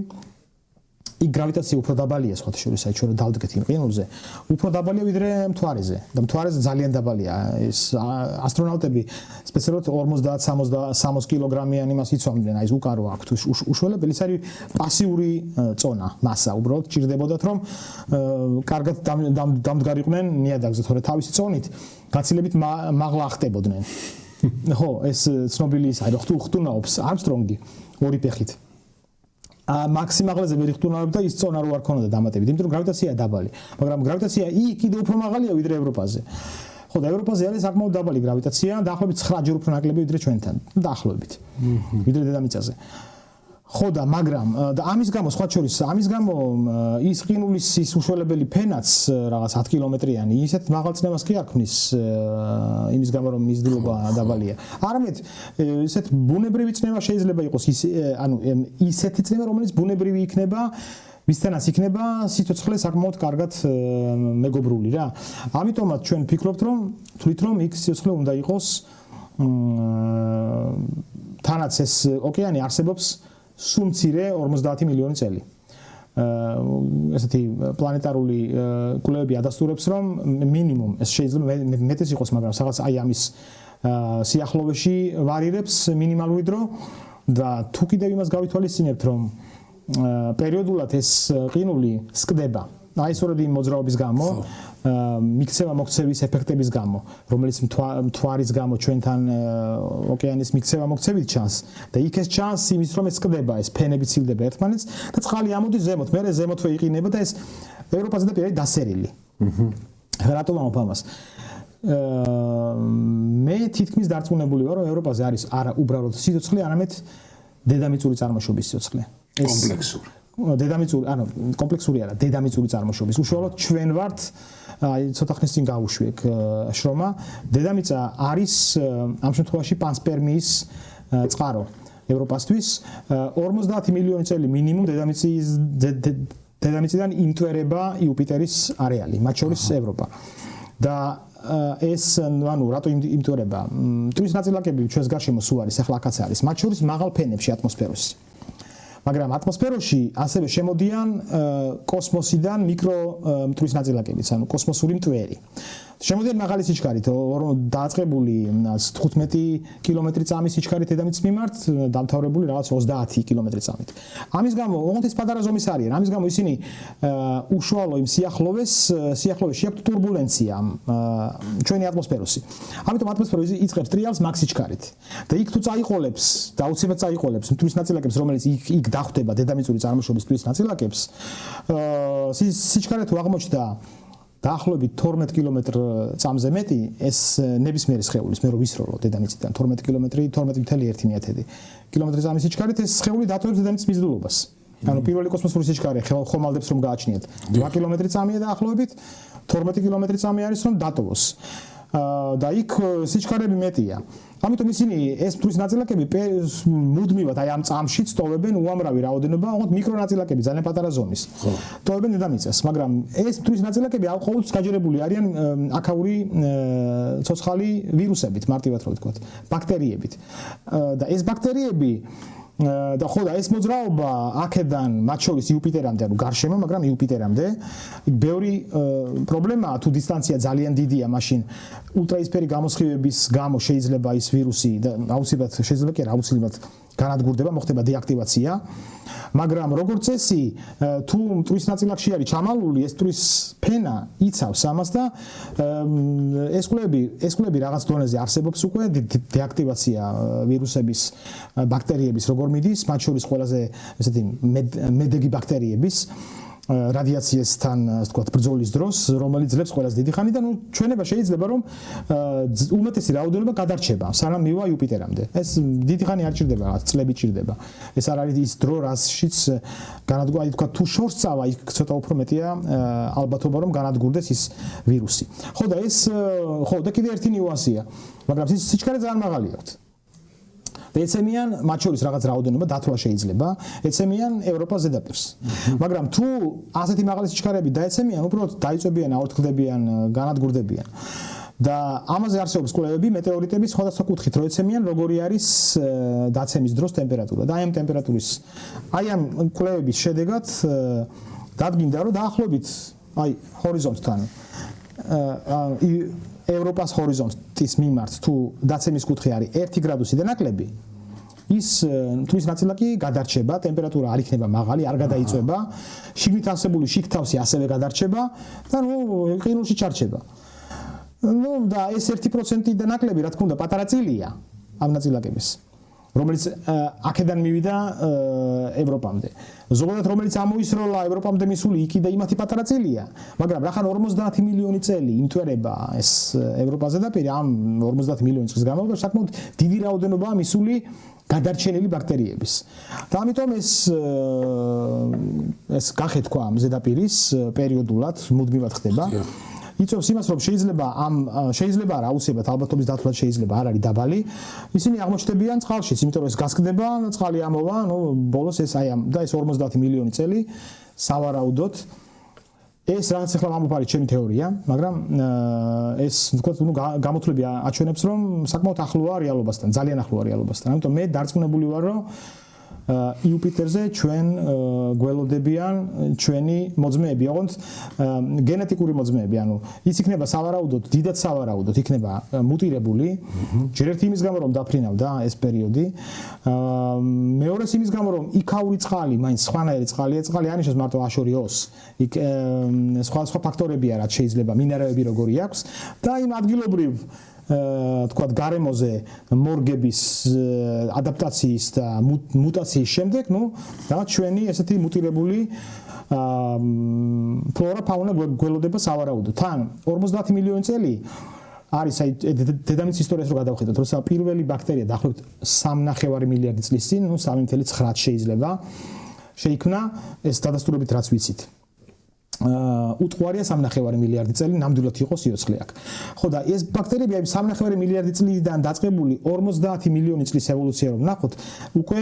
იქ გრავიტაცია უფრო დაბალია სხვათა შორის, აი ჩვენ დავდგეთ იმ ყინულზე, უფრო დაბალია ვიდრე მთვარეზე. და მთვარეზე ძალიან დაბალია. ეს ასტრონავტები სპეციალურად 50-60 კილოგრამიანი მას იცვამდნენ, აი ეს უკარო აქვთ უშველებელი, ეს არის პასიური წონა, მასა, უბრალოდ ჭირდებოდათ რომ კარგად დამდგარიყვნენ ნიადაგზე, თორე თავისი წონით გაცილებით მაღლა ახტებოდნენ. ხო, ეს ცნობილი ის არის, ხტუნაობს Armstrong-ი ორი ფეხით. მაქსიმალზე ვერ იხტუნავებდა ის წონა რო არ ქონოდა დამატებით, იმიტომ რომ გრავიტაციაა დაბალი. მაგრამ გრავიტაცია იქ კიდევ უფრო მაღალია ვიდრე ევროპაზე. ხო, და ევროპაზე არის საკმაოდ დაბალი გრავიტაცია, დაახლოებით 9 ჯერ უფრო ნაკლები ვიდრე ჩვენთან, დაახლოებით. ვიდრე დედამიწაზე. ხო და მაგრამ და ამის გამო სხვა შორის ამის გამო ის ყინულის ის უშველებელი ფენაც რაღაც 10 კილომეტრიანი ისეთ მაღალ წნევას კი არ ქმნის იმის გამო რომ მიზიდულობა დაბალია. არამედ ისეთ ბუნებრივი წნევა შეიძლება იყოს ისეთი წნევა რომელიც ბუნებრივი იქნება ვისთანაც იქნება სიცოცხლე საკმაოდ კარგად მეგობრული რა. ამიტომაც ჩვენ ვფიქრობთ რომ თვლით რომ იქ სიცოცხლე უნდა იყოს თანაც ეს ოკეანე არსებობს სუმცირე 50 მილიონი წელი. ესეთი პლანეტარული კვლევები ადასტურებს, რომ მინიმუმ ეს შეიძლება მეტიც იყოს, მაგრამ რაღაც აი ამის სიახლოვეში ვარირებს მინიმალური დრო და თუ კიდევ იმას გავითვალისწინებთ, რომ პერიოდულად ეს ყინული სკდება. აი სწორედ იმ მოძრაობის გამო, მიქცევა-მოქცევის ეფექტების გამო, რომელიც მთვარის გამო ჩვენთან ოკეანის მიქცევა-მოქცევით ჩანს და იქ ეს ჩანს იმის რომ ეს სკდება, ეს ფენები ცილდება ერთმანეთს და წყალი ამოდის ზემოთ, მერე ზემოთვე იყინება და ეს ევროპაზე და პირი დასერილი. რატომ ამბობ ამას? მე თითქმის დარწმუნებული ვარ, რომ ევროპაზე არის არა უბრალოდ სიცოცხლე, არამედ დედამიწური წარმოშობის სიცოცხლე. კომპლექსური. დედამიწური, კომპლექსური არა, დედამიწური წარმოშობის. უშუალოდ ჩვენ ვართ, აი ცოტა ხნის წინ გავუშვი ეგ შრომა. დედამიწა არის ამ შემთხვევაში პანსპერმიის წყარო ევროპასთვის. 50 მილიონი წელი მინიმუმ დედამიწიდან იმტვერება იუპიტერის არეალი, მათ შორის ევროპა. და ეს რატო იმტვერება? მტვრის ნაწილაკები ჩვენს გარშემო სულ არის, ახლა აქაც არის, მათ შორის მაღალ ფენებში ატმოსფეროში. მაგრამ ატმოსფეროში ასევე შემოდიან კოსმოსიდან მიკრომტვრის ნაწილაკებიც, ანუ კოსმოსური მტვერი. შემოდიან მაღალი სიჩქარით, დაწყებული 15 კილომეტრი წამის სიჩქარით დედამიწის მიმართ, დამთავრებული რაღაც 30 კილომეტრი წამით. ამის გამო, ოღონდ ეს პატარა ზომის არიან, ამის გამო ისინი უშუალო იმ სიახლოვეში აქვთ ტურბულენცია ჩვენი ატმოსფეროში. ამიტომ ატმოსფერო იწყებს ტრიალს მაგ სიჩქარით. და იქ თუ წაიყოლებს, დაუცებად წაიყოლებს მტვრის ნაწილაკებს, რომელიც იქ დახვდება დედამიწური წარმოშობის მტვრის ნაწილაკებს, სიჩქარე თუ აღმოჩნდა დაახლოებით 12 კილომეტრ წამზე მეტი ეს ნებისმიერი სხეულის მე რო ვისროლო დედამიწიდან 12 კილომეტრი 12.1 კილომეტრი წამის სიჩქარით ეს სხეული დატოვებს დედამიწის მიზიდულობას. ანუ პირველი კოსმოსური სიჩქარე ხომალდებს რომ გააჩნიათ 2 კილომეტრი წამია დაახლოებით 12 კილომეტრი წამი არის რომ დატოვოს. და იქ სიჩქარები მეტია. ამიტომ ისინი ეს მტვრის ნაწილაკები მუდმივად აი ამ წამში წტოვებენ უამრავი რაოდენობა, ოღონდ მიკრონაწილაკები ძალიან პატარა ზომის. წტოვებენ დედამიწას, მაგრამ ეს მტვრის ნაწილაკები ყოველთვის გაჯერებული არიან აქაური ცოცხალი ვირუსებით, მარტივად რო ვთქვათ, ბაქტერიებით. და ეს ბაქტერიები და ხო და ეს მოძრაობა აქედან მათ შორის იუპიტერამდე, ანუ გარშემო, მაგრამ იუპიტერამდე ბევრი პრობლემაა თუ დისტანცია ძალიან დიდია, მაშინ ულტრაისფერი გამოსხივების გამო შეიძლება ის ვირუსი და აუცილებლად შეიძლება კი აუცილებლად განადგურდება, მოხდება დეაქტივაცია. მაგრამ როგორც წესი, თუ მტვრის ნაწილაკში არის ჩამალული, ეს მტვრის ფენა იცავს ამას და ეს კვლევები რაღაც დონეზე არსებობს უკვე დეაქტივაცია ვირუსების, ბაქტერიების როგორ მიდის, მათ შორის ყველაზე ესეთი მედეგი ბაქტერიების რადიაციასთან, ასე ვთქვათ, ბრძოლის დროს, რომელიც ძლებს ყველაზე დიდი ხანი და ჩვენება შეიძლება რომ უმეტესი რაოდენობა გადარჩება, სანამ მივა იუპიტერამდე. ეს დიდი ხანი არ ჭირდება, რაღაც წლები ჭირდება. ეს არ არის ის დრო, რაშიც განადგურდა, აი თქვა თუ შორს წავა, იქ ცოტა უფრო მეტია ალბათობა რომ განადგურდეს ის ვირუსი. ხო და ეს ხო და კიდე ერთი ნიუანსია, მაგრამ სიჩქარე ძალიან მაღალი აქვს. ეცემიან მათ შორის რაღაც რაოდენობა დათვლა შეიძლება, ეცემიან ევროპას ზედაპირს. მაგრამ თუ ასეთი მაღალი სიჩქარეები დაეცემიან, უბრალოდ დაიწვებიან, აორთქლდებიან, განადგურდებიან. და ამაზე არსებობს კვლევები მეტეორიტების სხვადასხვა კუთხით, რო ეცემიან, როგორი არის დაცემის დროს ტემპერატურა. და აი ამ ტემპერატურის, აი ამ კვლევების შედეგად დადგინდა, რომ დაახლოებით აი ჰორიზონტთან ევროპას ჰორიზონტის მიმართ თუ დაცემის კუთხე არის 1 გრადუსი და ნაკლები, ის მტვრის ნაწილაკი გადარჩება, ტემპერატურა არ იქნება მაღალი, არ გადაიწვება, შიგნით არსებული შიგთავსი ასევე გადარჩება და ყინულში ჩარჩება. და ეს 1% და ნაკლები, რა თქმა უნდა, პატარა წილია ამ ნაწილაკების, რომელიც აქედან მივიდა ევროპამდე. ზოგადად რომელიც ამოისროლა ევროპამდე მისული იქიდა იმათი პატარა წილია, მაგრამ რახან 50 მილიონი წელი იმტვერება ეს ევროპაზე ზედაპირი, ამ 50 მილიონი წლის განმავლობაში საკმაოდ დიდი რაოდენობაა მისული გადარჩენილი ბაქტერიების. და ამიტომ ეს გახეთქვა ამ ზედაპირის პერიოდულად მუდმივად ხდება. იწვევს იმას, რომ შეიძლება არა აუცილებლად ალბათობის დათვლა შეიძლება არ არის დაბალი. ისინი აღმოჩნდებიან წყალშიც, იმიტომ რომ ეს გასკდება, წყალი ამოვა, ბოლოს ეს აი ამ და ეს 50 მილიონი წელი სავარაუდოდ ეს რაღაც ახლა ამოფარი ჩემი თეორია, მაგრამ ეს ვთქვათ, გამოთვლები აჩვენებს, რომ საკმაოდ ახლოა რეალობასთან, ძალიან ახლოა რეალობასთან. ამიტომ მე დარწმუნებული ვარ, რომ იუპიტერზე ჩვენ გველოდებიან ჩვენი მოძმეები, ოღონდ გენეტიკური მოძმეები, ანუ ის იქნება სავარაუდოდ, დიდად სავარაუდოდ იქნება მუტირებული, ჯერ ერთი იმის გამო რომ დაფრინავდა ეს პერიოდი, მეორეს იმის გამო რომ იქაური წყალი, მაინც სხვანაირი წყალია, წყალი არ ნიშნავს მარტო აშორიოს, იქ სხვა ფაქტორებია, რაც შეიძლება მინერალები როგორი აქვს და იმ ადგილობრივ თქვათ გარემოზე მორგების ადაპტაციის და მუტაციის შემდეგ, რაღაც ჩვენი ესეთი მუტირებული ფლორა ფაუნა გველოდება სავარაუდოდ. თან 50 მილიონი წელი არის აი დედამიწის ისტორიას რო გადავხედოთ, როცა პირველი ბაქტერია დაახლოებით 3.5 მილიარდი წლის წინ, 3.9 შეიძლება შეიქმნა ეს დადასტურებით რაც ვიცით. უტყვარია 3.5 მილიარდი წელი ნამდვილად იყო სიოცხლე აქ. ხო და ეს ბაქტერიები აი 3.5 მილიარდი წლიდან დაწყებული 50 მილიონი წლის ევოლუცია რომ ნახოთ, უკვე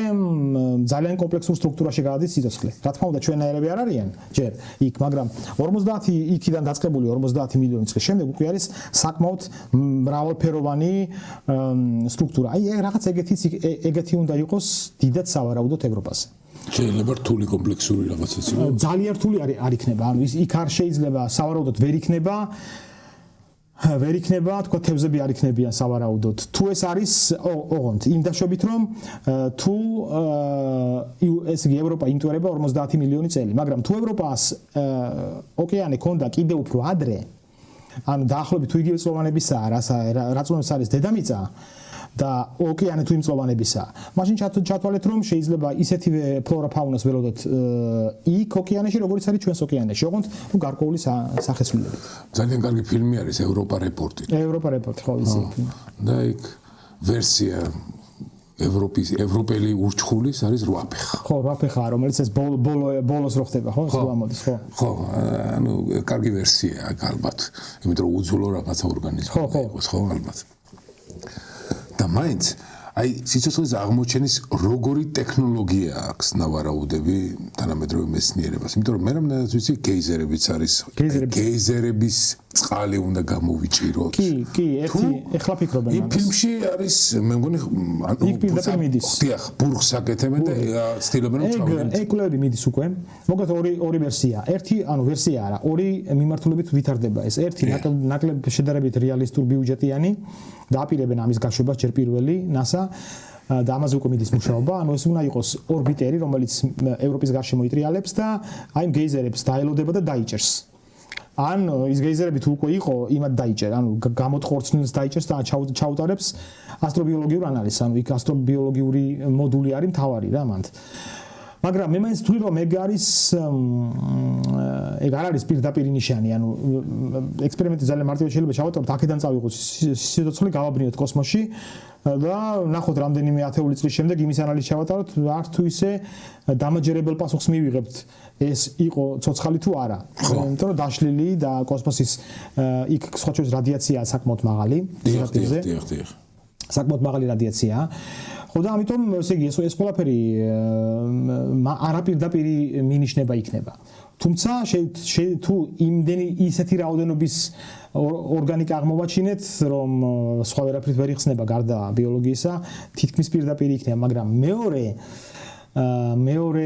ძალიან კომპლექსურ სტრუქტურაში გადადის სიცოცხლე. რა თქმა უნდა ჩვენაერები არ არიან ჯერ იქ, მაგრამ 50 იქიდან დაწყებული 50 მილიონი წლის შემდეგ უკვე არის საკმაოდ მრავალფეროვანი სტრუქტურა. აი რაღაც ეგეთი უნდა იყოს დიდად სავარაუდოდ ევროპაზე. შეიძლება რთული კომპლექსური რაღაცაც იყოს. ძალიან რთული არ იქნება. ანუ იქ არ შეიძლება სავარაუდოდ ვერ იქნება, თქვა თევზები არ იქნებიან სავარაუდოდ. თუ ეს არის ოღონდ იმ დაშვებით რომ თუ ეს იგი ევროპა იმტვერება 50 მილიონი წელი, მაგრამ თუ ევროპას ოკეანე ქონდა კიდე უფრო ადრე, ანუ დაახლოებით თუ იგივე წლოვანებისაა, რაც არის დედამიწა და ოკეანე თუ იმ წლოვანებისაა. მაშინ ჩათვალეთ რომ შეიძლება ისეთივე ფლორა ფაუნას ველოდოთ იქ ოკეანეში, როგორც არის ჩვენს ოკეანეში, ოღონდ გარკვეული სახეცვლილებით. ძალიან კარგი ფილმი არის ევროპა რეპორტი. ევროპა რეპორტი, ხო ისი. და იქ ვერსია ევროპელი ურჩხულის არის 8 ფეხა. ხო, 8 ფეხა, რომელიც ეს ბოლოს რო ხდება, ხო, ეს მოდის, ხო. ხო, ანუ კარგი ვერსია აქ ალბათ, იმიტომ რომ უძულო რაღაცა ორგანიზმი იყოს, ხო, ალბათ. და მაინც აი სიცოცხლის აღმოჩენის როგორი ტექნოლოგია აქვს ნავარაუდები თანამედროვე მეცნიერებას, იმიტომ რომ მე რამოდენად ვიცი გეიზერებიც არის, გეიზერების წყალი უნდა გამოვიჭიროთ. კი, ერთი ეხლა ფიქრობენ იმ ფილმში არის მე მგონი ხდიახ ბურგს აკეთებენ და ცდილობენ რომ ჩავიდნენ. ეკლები მიდის უკვე. მოგეთ ორი ვერსია. ერთი ვერსია არა, ორი მიმართულებით ვითარდება ეს. ერთი ნაკლებ შედარებით რეალისტურ ბიუჯეტიანი და აპირებენ ამის გაშვებას ჯერ პირველი NASA და ამაზე უკვე მიდის მუშაობა. ეს უნდა იყოს ორბიტერი, რომელიც ევროპის გარშემო იტრიალებს და აი იმ გეიზერებს დაელოდება და დაიჭერს. ან ის გეიზერები თუ უკვე იყო, იმათ დაიჭერ, გამოტყორცნილს დაიჭერს და ჩაუტარებს ასტრობიოლოგიურ ანალიზს. იქ ასტრობიოლოგიური მოდული არის მთავარი რა მანდ. მაგრამ მე მაინც ვთვლი რომ ეგ არ არის პირდაპირი ნიშანი, ექსპერიმენტი ძალიან მარტივად შეიძლება ჩავატაროთ, აქედან წავიღოთ სიცოცხლე, გავაბნიოთ კოსმოსში და ნახოთ რამდენიმე ათეული წლის შემდეგ იმის ანალიზი ჩავატაროთ, არც თუ ისე დამაჯერებელ პასუხს მივიღებთ ეს იყო ცოცხალი თუ არა. იმიტომ რომ დაშლილი და კოსმოსის იქ სხვა შორის რადიაციაა საკმაოდ მაღალი. დიახ. საკმაოდ მაღალი რადიაციაა. ხო და ამიტომ ესე იგი ეს ყველაფერი არაპირდაპირი მინიშნება იქნება. თუმცა თუ იმდენი ისეთი რაოდენობის ორგანიკა აღმოვაჩინეთ, რომ სხვა ვერაფრით ვერ იხსნება გარდა ბიოლოგიისა, თითქმის პირდაპირი იქნება, მაგრამ მეორე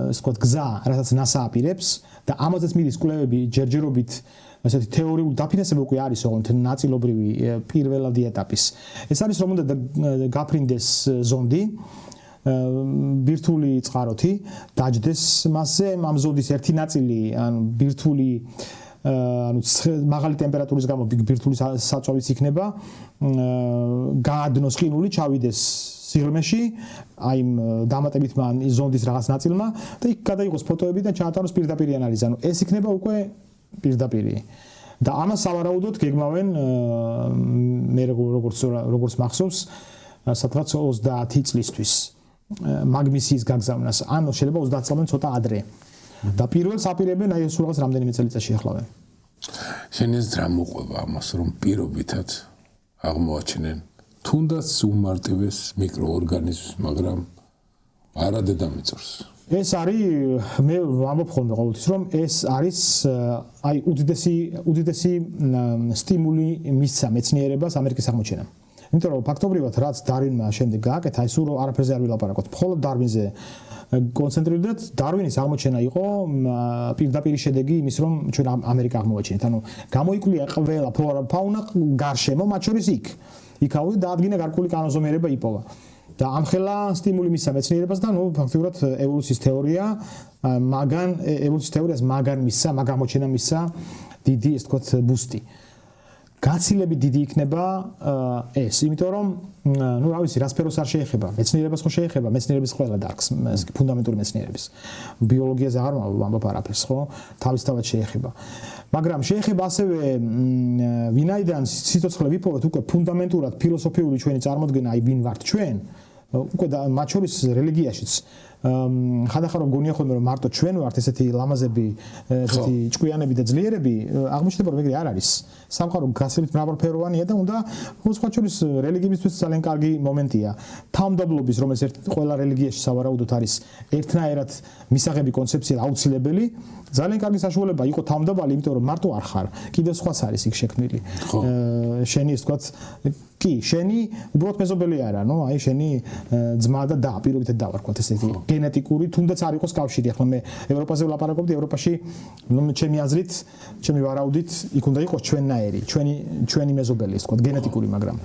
ეს ვთქვათ გზა, რასაც NASA აპირებს და ამაზეც მიდის კვლევები ჯერჯერობით ასეთი თეორიული დაფინანსება უკვე არის ოღონდ ნაწილობრივი პირველადი ეტაპის. ეს არის რომ უნდა გაფრინდეს ზონდი ბირთვული წყაროთი, დაჯდეს მასზე, ამ ზონდის ერთი ნაწილი, ბირთვული მაღალი ტემპერატურის გამო ბირთვული საწვავიც იქნება, გაადნოს ყინული, ჩავიდეს სიღრმეში, აი დამატებით მან ზონდის რაღაც ნაწილმა და იქ გადაიღოს ფოტოები და ჩაატაროს პირდაპირი ანალიზი. ეს იქნება უკვე პირდაპირი. და ამას სავარაუდოდ გეგმავენ მე როგორც მახსოვს, სადღაც 30 წლისთვის მაგნისიის გაგზავნას. ანუ შეიძლება 30 წლამდე ცოტა ადრე. და პირველს აპირებენ აი ეს რაღაც რამდენიმე წელიწადში ახლავენ. შენ ეს რა მოყვება ამას რომ პირობითად აღმოაჩენენ თუნდაც უმარტივეს მიკროორგანიზმს, მაგრამ არა დედამიწურს. ეს არის მე ვამბობ ხოლმე ყოველთვის რომ ეს არის აი უდიდესი სტიმული მისცა მეცნიერებას ამერიკის აღმოჩენამ. იმიტომ რომ ფაქტობრივად რაც დარვინმა შემდეგ გააკეთა, ის ურო არაფერზე არ ვილაპარაკოთ. მხოლოდ დარვინზე კონცენტრირდეთ, დარვინის აღმოჩენა იყო პირდაპირი შედეგი იმის რომ ჩვენ ამერიკა აღმოვაჩინეთ. ანუ გამოიკვლია ყველა ფლორა ფაუნა გარშემო, მათ შორის იქ. იქაუდი დაადგინა გარკვეული კანონზომიერება იპოვა. და ამხელა სტიმული მისცა მეცნიერებას და ფაქტობრივად ევოლუციის თეორიას მაგან მისცა, მაგ აღმოჩენა მისცა დიდი ეს თქოთ ბუსტი. გაცილებით დიდი იქნება ეს, იმიტომ რომ რა ვიცი, რა სფეროს არ შეეხება, მეცნიერებას ხო შეეხება, მეცნიერების ყველა დარგს, ფუნდამენტური მეცნიერების. ბიოლოგიაზე აღარ ვამბობ არაფერს, ხო? თავისთავად შეეხება. მაგრამ შეეხება ასევე ვინაიდან სიცოცხლე ვიპოვეთ უკვე ფუნდამენტურად ფილოსოფიური ჩვენი წარმოდგენა, აი ვინ ვართ ჩვენ, უკვე მათ შორის რელიგიაშიც ხანდახან რომ გონია ხოლმე რომ მარტო ჩვენ ვართ ესეთი ლამაზები, ესეთი ჭკვიანები და ძლიერები, აღმოჩნდება რომ ეგრე არ არის. სამყარო გასწრებით მრავალფეროვანია და უნდა სხვა შორის რელიგიებისთვის ძალიან კარგი მომენტია. თავმდაბლობის რომელიც ყველა რელიგიაში სავარაუდოდ არის ერთნაირად მისაღები კონცეფცია აუცილებელი, ძალიან კარგი საშუალება იყო თავმდაბალი, იმიტომ რომ მარტო არ ხარ, კიდევ სხვაც არის იქ შექმნილი. შენი ეს თქვათ კი, შენი უბრალოდ მეზობელი არა, აი შენი ძმა და და პირობითად დავარქვათ ესეთი გენეტიკური, თუნდაც არ იყოს კავშირი. ახლა მე ევროპაზე ვლაპარაკობდი, ევროპაში ჩემი აზრით, ჩემი ვარაუდით, იქ უნდა იყოს ჩვენნაირი, ჩვენი მეზობელი, ეს თქვათ გენეტიკური, მაგრამ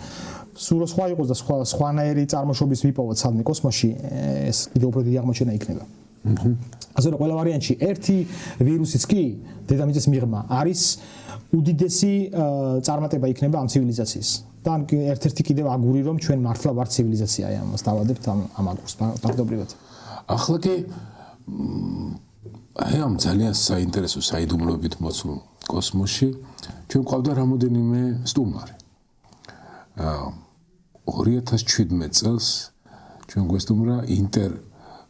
სულ სხვა იყოს და სხვანაირი წარმოშობის ვიპოვოთ სადმე კოსმოსში, ეს კიდევ უფრო დიდი აღმოჩენა იქნება. ასე რომ ყველა ვარიანტში ერთი ვირუსიც კი დედამიწის მიღმა არის უდიდესი წარმატება იქნება ამ ცივილიზაციის. და ერთ-ერთი კიდევ აგური რომ ჩვენ მართლა ვართ ცივილიზაცია, ამას დავადებთ ამ აგურს ფაქტობრივად. ახლა კი ამ ძალიან საინტერესო საიდუმლოებით მოცულ კოსმოსში ჩვენ ყავდა რამოდენიმე სტუმარი. 2017 წელს ჩვენ გვესტუმრა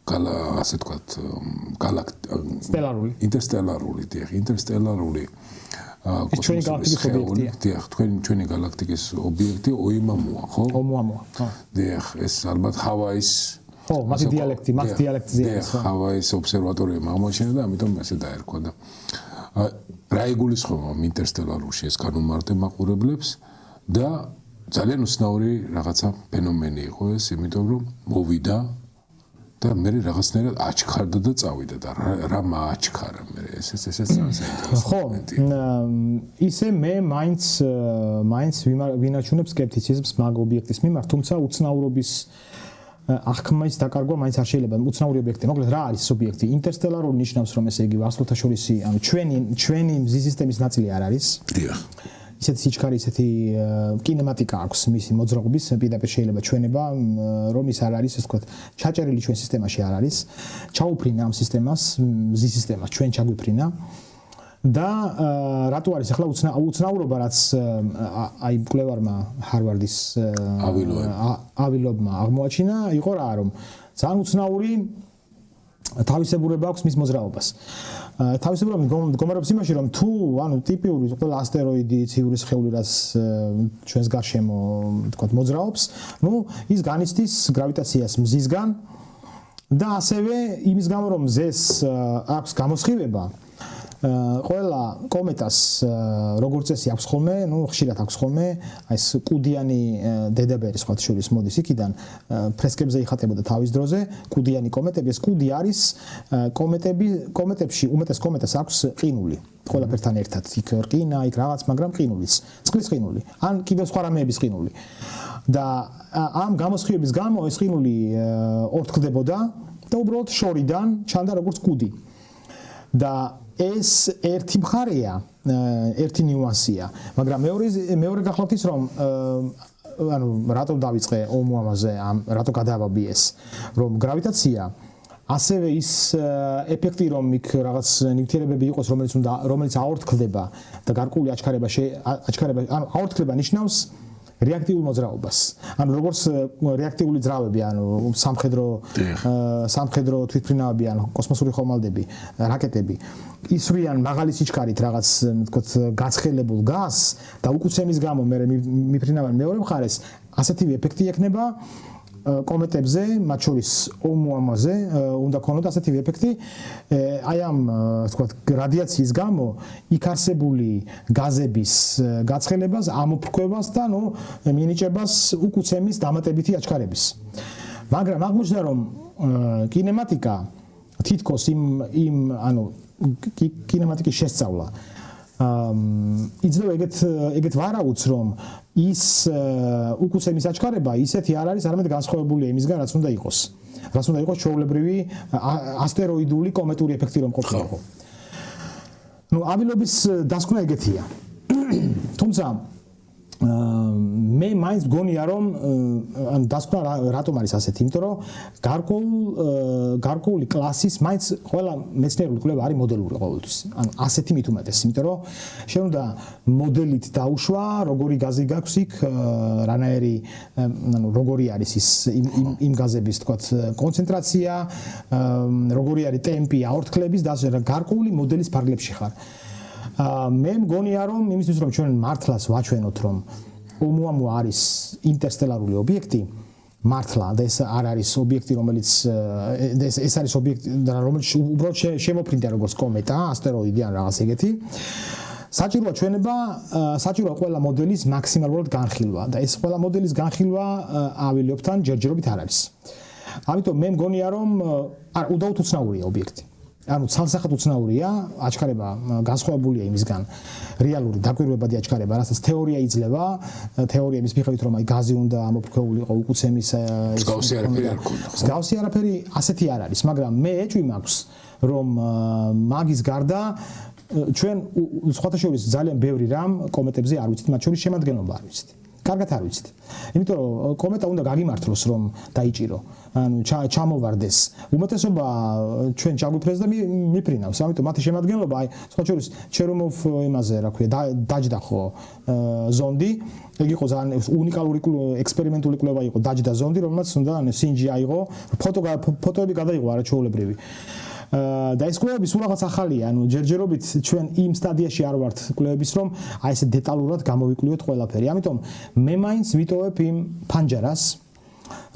ასე თქვათ ინტერსტელარული კოსმოსის ობიექტია. ჩვენი გალაქტიკის ობიექტი ოიმამოა, ხო? ოიმამოა. დიახ, ეს ალბათ ჰავაის ხო, მათი დიალექტია. ჰავაის ობსერვატორიამ აღმოაჩინა და ამიტომ ესე დაერქვა და რა იგულისხმება ინტერსტელარში ეს განუმარტე მაყურებლებს და ძალიან უცნაური რაღაცა ფენომენი იყო ეს, იმიტომ რომ მოვიდა და მე რაღაცნაირად აჩქარდა და წავიდა და რა მააჩქარა მე ესეც ხო ისე მე მაინც ვინაჩუნებ სკეპტიციზმს მაგ ობიექტის მიმართ, თუმცა უცნაურობის აღქმის დაკარგვა მაინც არ შეიძლება. უცნაური ობიექტი, მოკლედ რა არის ეს ობიექტი? ინტერსტელარული ნიშნავს, რომ ესე იგი ასლოთაშორისი, ანუ ჩვენი მზის სისტემის ნაწილი არ არის. დიახ. ისეთი სიჩქარე, ისეთი კინემატიკა აქვს მისი მოძრაობის, პირდაპირ შეიძლება ჩვენება, რომ ის არ არის, ასე ვთქვათ, ჩაჭერილი ჩვენ სისტემაში არ არის. ჩაუფრინა ამ სისტემას, მზის სისტემას ჩვენ ჩაგვიფრინა. და რატო არის ახლა უცნაურობა, რაც აი მკვლევარმა ჰარვარდის ავილობმა აღმოაჩინა, იყო რა, რომ ძალიან უცნაური თავისებურება აქვს მის მოძრაობას. თავისებურება მდგომარეობს იმაში, რომ თუ ანუ ტიპიური ყველა ასტეროიდი, ციური სხეული, რაც ჩვენს გარშემო თქვათ მოძრაობს, ну ის განიცდის გრავიტაციას მზისგან და ასევე იმის გამო, რომ მზეს აქვს გამოსხივება, ყველა კომეტას როგორც წესი აქვს ხოლმე, ну ხშირად აქვს ხოლმე, აი ეს კუდიანი დედაბერი სხვა შორის მოდის იქიდან, ფრესკებზე იხატებოდა თავის დროზე, კუდიანი კომეტები, ეს კუდი არის კომეტებში, უმეტეს კომეტას აქვს ყინული, ყველაფერთან ერთად, იქ რკინა, იქ რაღაც, მაგრამ ყინულიც, წყლის ყინული, ან კიდევ სხვა რამეების ყინული. და ამ გამოსხივების გამო ეს ყინული ორთქლდებოდა და უბრალოდ შორიდან ჩანდა როგორც კუდი. და ეს ერთი მხარეა, ერთი ნიუანსია, მაგრამ მეორე გახლავთ ის, რომ ანუ რატო დავიწყე ომო ამაზე, რატო გადავაბიეს, რომ გრავიტაცია ასევე ის ეფექტი, რომ იქ რაღაც ნივთიერებები იყოს, რომელიც აორთქლდება და გარკვეული აჩქარება, ანუ აორთქლება ნიშნავს რეაქტიულ მოძრაობას. ანუ როგორც რეაქტიული ძრავები, ანუ სამხედრო თვითმფრინავები, ან კოსმოსური ხომალდები, რაკეტები, ისვრიან მაღალი სიჩქარით რაღაც, თქოთ, გაცხელებულ გაზს და უკუცემის გამო მე მიფრინავენ მეორე მხარეს, ასეთივე ეფექტი ექნება კომეტებზე, მათ შორის ომუამაზე უნდა ქონოდა ასეთივე ეფექტი, აი ამ თქვათ რადიაციის გამო იქ არსებული გაზების გაცხელებას, ამოფრქვევას და ნუ მინიჭებას უკუცემის დამატებითი აჩქარების. მაგრამ აღმოჩნდა, რომ კინემატიკა თითქოს იმ ანუ კინემატიკის შესწავლა იძლევა ეგეთ ვარაუდს, რომ ის უკუცემის აჩქარება ისეთი არ არის, არამედ განსხვავებულია იმისგან, რაც უნდა იყოს. რაც უნდა იყოს ჩვეულებრივი ასტეროიდული კომეტური ეფექტი რომ ყოფილიყო. ნუ ავილობის დასკვნა ეგეთია. თუმცა მე მაინც გონია, რომ ანუ დასკვნა რატომ არის ასეთი, იმიტომ რომ გარკვეული კლასის მაინც ყველა მეცნიერული კვლევა არის მოდელური ყოველთვის. ანუ ასეთი მით უმეტეს, იმიტომ რომ შენ უნდა მოდელით დაუშვა, როგორი გაზი გაქვს იქ, რანაირი ანუ როგორი არის ის იმ გაზების თქვათ კონცენტრაცია, როგორი არის ტემპი აორთქლების და ასე გარკვეული მოდელის ფარგლებში ხარ. მე მგონია, რომ იმისთვის რომ ჩვენ მართლაც ვაჩვენოთ, რომ ომუამუ არის ინტერსტელარული ობიექტი, მართლა და ეს არ არის ობიექტი, რომელიც ეს არის ობიექტი, რომელიც უბრალოდ შემოფრინდა როგორც კომეტა, ასტეროიდი ან რაღაც ეგეთი. საჭიროა ჩვენება, საჭიროა ყველა მოდელის მაქსიმალურად განხილვა და ეს ყველა მოდელის განხილვა ავილიობთან ჯერჯერობით არ არის. ამიტომ მე მგონია, რომ უდაოდ უცნაურია ობიექტი. ანუ ცალსახად უცნაურია, აჩქარება განსხვავებულია იმისგან, რეალური დაკვირვებადი აჩქარება, რასაც თეორია იძლევა, თეორია იმის მიხედვით, რომ აი გაზი უნდა ამოფრქვეულიყო უკუცემის მსგავსი არაფერი ასეთი არ არის, მაგრამ მე ეჭვი მაქვს, რომ მაგის გარდა ჩვენ სხვათა შორის ძალიან ბევრი რამ კომეტებზე არ ვიცით, მათ შორის შემადგენლობა არ ვიცით. კარგად არ ვიცით. იმიტომ რომ კომეტა უნდა გაგიმართლოს, რომ დაიჭირო, ანუ ჩამოვარდეს. უმეტესობა ჩვენ ჩაგვიფრეს და მიფრინავს. ამიტომ მათი შემადგენლობა, აი, სხვა შორის ჩერომოვ იმაზე, რა ქვია, დაჯდა ხო ზონდი, ეგ იყო ძალიან უნიკალური ექსპერიმენტული კვლევა იყო, დაჯდა ზონდი, რომელსაც უნდა სინჯი აიღო, ფოტოები გადაიღო არაჩვეულებრივი. და ეს კვლევები სულ რაღაც ახალია, ანუ ჯერჯერობით ჩვენ იმ სტადიაში არ ვართ კვლევების, რომ აი ესე დეტალურად გამოვიკვლიოთ ყველაფერი. ამიტომ მე მაინც ვიტოვებ იმ ფანჯარას,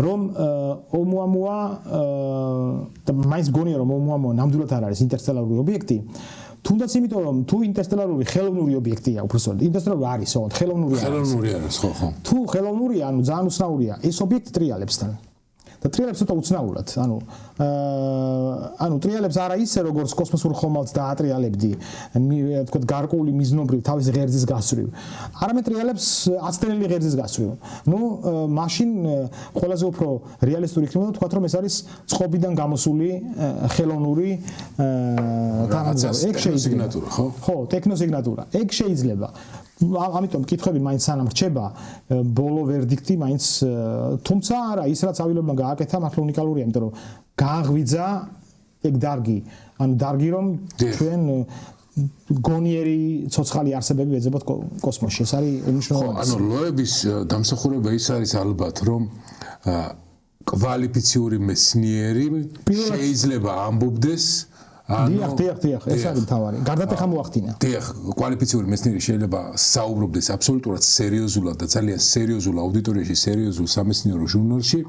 რომ ომუამუა და მაინც გონია, რომ ომუამუა ნამდვილად არ არის ინტერსტელარული ობიექტი, თუნდაც იმიტომ რომ თუ ინტერსტელარული ხელოვნური ობიექტია, უბრალოდ ინტერსტელარული არის, ოღონდ ხელოვნური არის, ხო. თუ ხელოვნურია, ანუ ძალიან უცნაურია, ეს ობიექტი ტრიალებსთან. და ტრიალებს ცოტა უცნაურად, ანუ ტრიალებს არა ისე როგორც კოსმოსურ ხომალდს დაატრიალებდი, თქვა გარკვეული მიზნობრივ თავის ღერძის გასწვრივ. არამედ ტრიალებს აცდენილი ღერძის გასწვრივ. მაშინ ყველაზე უფრო რეალისტური იქნება თქვა რომ ეს არის წყობიდან გამოსული ხელოვნური თანამდებობა. ეგ შეიძლება, ხო? ხო, ტექნოსიგნატურა. ეგ შეიძლება. ამიტომ კითხვები მაინც სანამ რჩება, ბოლო ვერდიქტი მაინც თუმცა არა, ის რაც ავილებმა გააკეთა, მართლა უნიკალურია, იმიტომ რომ გააღვიძა ეგ დარგი, ანუ დარგი რომ ჩვენ გონიერი ცოცხალი არსებები ვეძებოთ კოსმოსში. ეს არის უმნიშვნელოვანესი. ანუ ლოების დამსახურება ის არის ალბათ, რომ კვალიფიციური მეცნიერი შეიძლება ამბობდეს დიახ, ეს არის მთავარი. გარდატეხა მოახდინა. დიახ, კვალიფიციური მეცნიერი შეიძლება საუბრობდეს აბსოლუტურად სერიოზულად და ძალიან სერიოზულ აუდიტორიაში, სერიოზულ სამეცნიერო ჟურნალში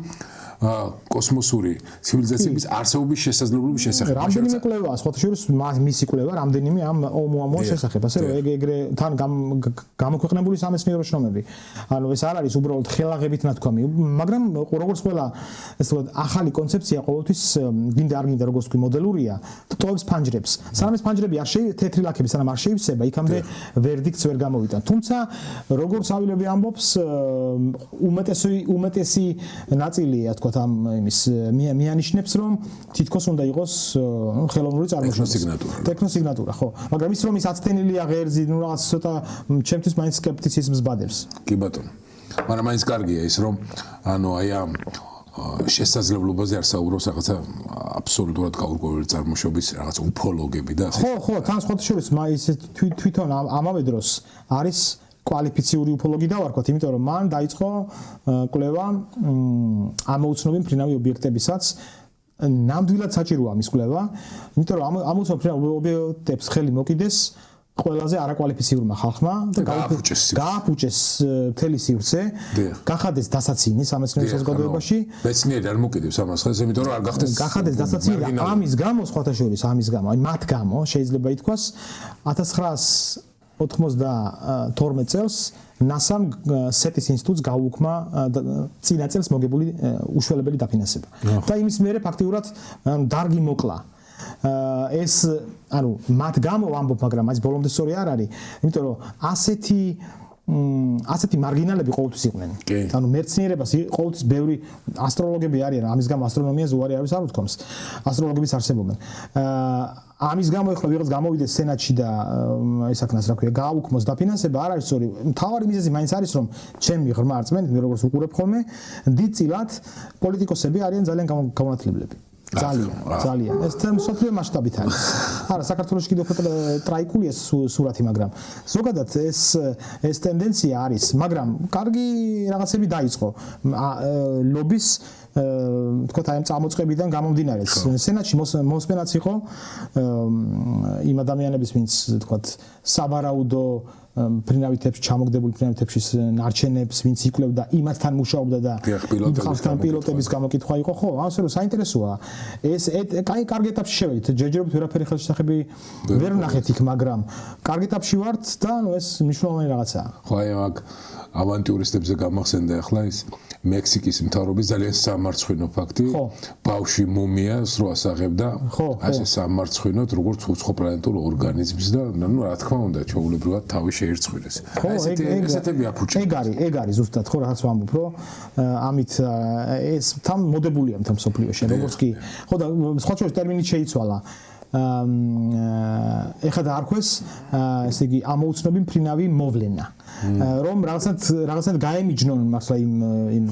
კოსმოსური ცივილიზაციების არსებობის შესაძლებლობის შესახებ. რამდენიმე კვლევაა, სხვათა შორის მისი კვლევა რამდენიმე ამ ომუამოს შესახებ, ასე რომ ეგრე თან გამოქვეყნებული სამეცნიერო შრომები. ანუ ეს არ არის უბრალოდ ხელაღებით ნათქვამი, მაგრამ როგორც ყველა ეს თქვა ახალი კონცეფცია ყოველთვის გინდა არ გინდა როგორც თქვი მოდელურია, ტოვებს ფანჯრებს. სანამ ეს ფანჯრები არ თეთრი ლაქები სანამ არ შეივსება, იქამდე ვერდიქტს ვერ გამოვიდა. თუმცა როგორც ავილები ამბობს, უმეტესი ნაწილია თქვა ამ იმის მიანიშნებს რომ თითქოს უნდა იყოს ხელოვნური წარმოშობა ტექნოსიგნატურა ხო მაგრამ ის რომ ის აცდენილია ღერძი ნუ რაღაც ცოტა ჩემთვის მაინც სკეპტიციზმს ბადებს კი ბატონო მაგრამ მაინც კარგია ის რომ ანუ აი ამ შესაძლებლობაზე არ საუბრობს რაღაცა აბსოლუტურად გაურკვეველი წარმოშობის რაღაც უფოლოგები და ხო თან სხვათა შორის ის თვითონ ამავე დროს არის კვალიფიციური უფოლოგი დავარქვათ, იმიტომ რომ მან დაიწყო კვლევა ამოუცნობი მფრინავი ობიექტებისაც. ნამდვილად საჭიროა მის კვლევა, იმიტომ რომ ამოუცნობი მფრინავი ობიექტებს ხელი მოკიდეს ყველაზე არაკვალიფიციურმა ხალხმა და გააფუჭეს მთელი სივრცე, გახადეს დასაცინი სამეცნიერო საზოგადოებაში. მეცნიერი არ მოკიდებს ამას ხელს, იმიტომ რომ არ გახადეს დასაცინი და ამის გამო სხვათა შორის, აი მათ გამო შეიძლება ითქვას 1992 წელს NASA-მ SETI-ის ინსტიტუტს გაუქმა წინა წელს მოგებული უშველებელი დაფინანსება. და იმის მერე ფაქტიურად დარგი მოკლა. ეს ანუ მათ გამო ვამბობ, მაგრამ ეს ბოლომდე სწორი არ არის, იმიტომ რომ ასეთი მარგინალები ყოველთვის იყვნენ. ანუ მეცნიერებას ყოველთვის ბევრი ასტროლოგები არიან, ამის გამო ასტრონომიაზე უარი არის არ უთქვამს. ასტროლოგების არსებობენ. ამის გამო ეხლა ვიღაც გამოვიდეს სენატში და ესაკნას რა ქვია, გააუქმოს დაფინანსება, არ არის სწორი. მთავარი მიზეზი მაინც არის, რომ ჩემი ღრმა რწმენით, მე როგორც უყურებ ხოლმე, დიდწილად პოლიტიკოსები არიან ძალიან გამონათლებლები. ძალიან. ეს მსოფლიო მასშტაბით არის. არა, საქართველოში კიდევ უფრო ტრაიკულია სურათი, მაგრამ ზოგადად ეს ტენდენცია არის, მაგრამ კარგი რაღაცები დაიწყო. ლობის თქვა აი ამ წამოწყებიდან გამომდინარე. სენატში მოსმენაც იყო იმ ადამიანების, ვინც თქვა სავარაუდო პრინავიტებს ჩამოგდებული პრინავიტების ნარჩენებს, ვინც იკვლევდა იმათთან მუშაობდა და ხალხთან პილოტების გამოკითხვა იყო, ხო, ასე რომ საინტერესოა. ეს კარგი ეტაპში შევედით, ჯერჯერობით ვერაფერი ხელშესახები ვერ ვნახეთ იქ, მაგრამ კარგი ეტაპში ვართ და ანუ ეს მნიშვნელოვანი რაღაცაა. ხო, აი მაგ ავანტიურისტებზე გამახსენდა ახლა ის მექსიკის მთავრობის ძალიან სამარცხვინო ფაქტი. ბავშვი მუმიას რო ასაღებდა, ასე სამარცხვინოდ, როგორც უცხო პლანეტურ ორგანიზმს და ნუ რა თქმა უნდა, ჩვეულებრივად თავი შეერცხვირეს. ესეთები აფუჭებენ. ეგ არის ზუსტად ხო რაღაც ვამბობ, რომ ამით ეს თან მოდებულია მთელ მსოფლიოში, როგორც კი ხო და სხვა შორის ტერმინი შეიცვალა. ეხლა დაარქვეს, ესე იგი, ამოუცნობი მფრინავი მოვლენა. რომ რაღაცნაირად გაემიჯნონ მართლა იმ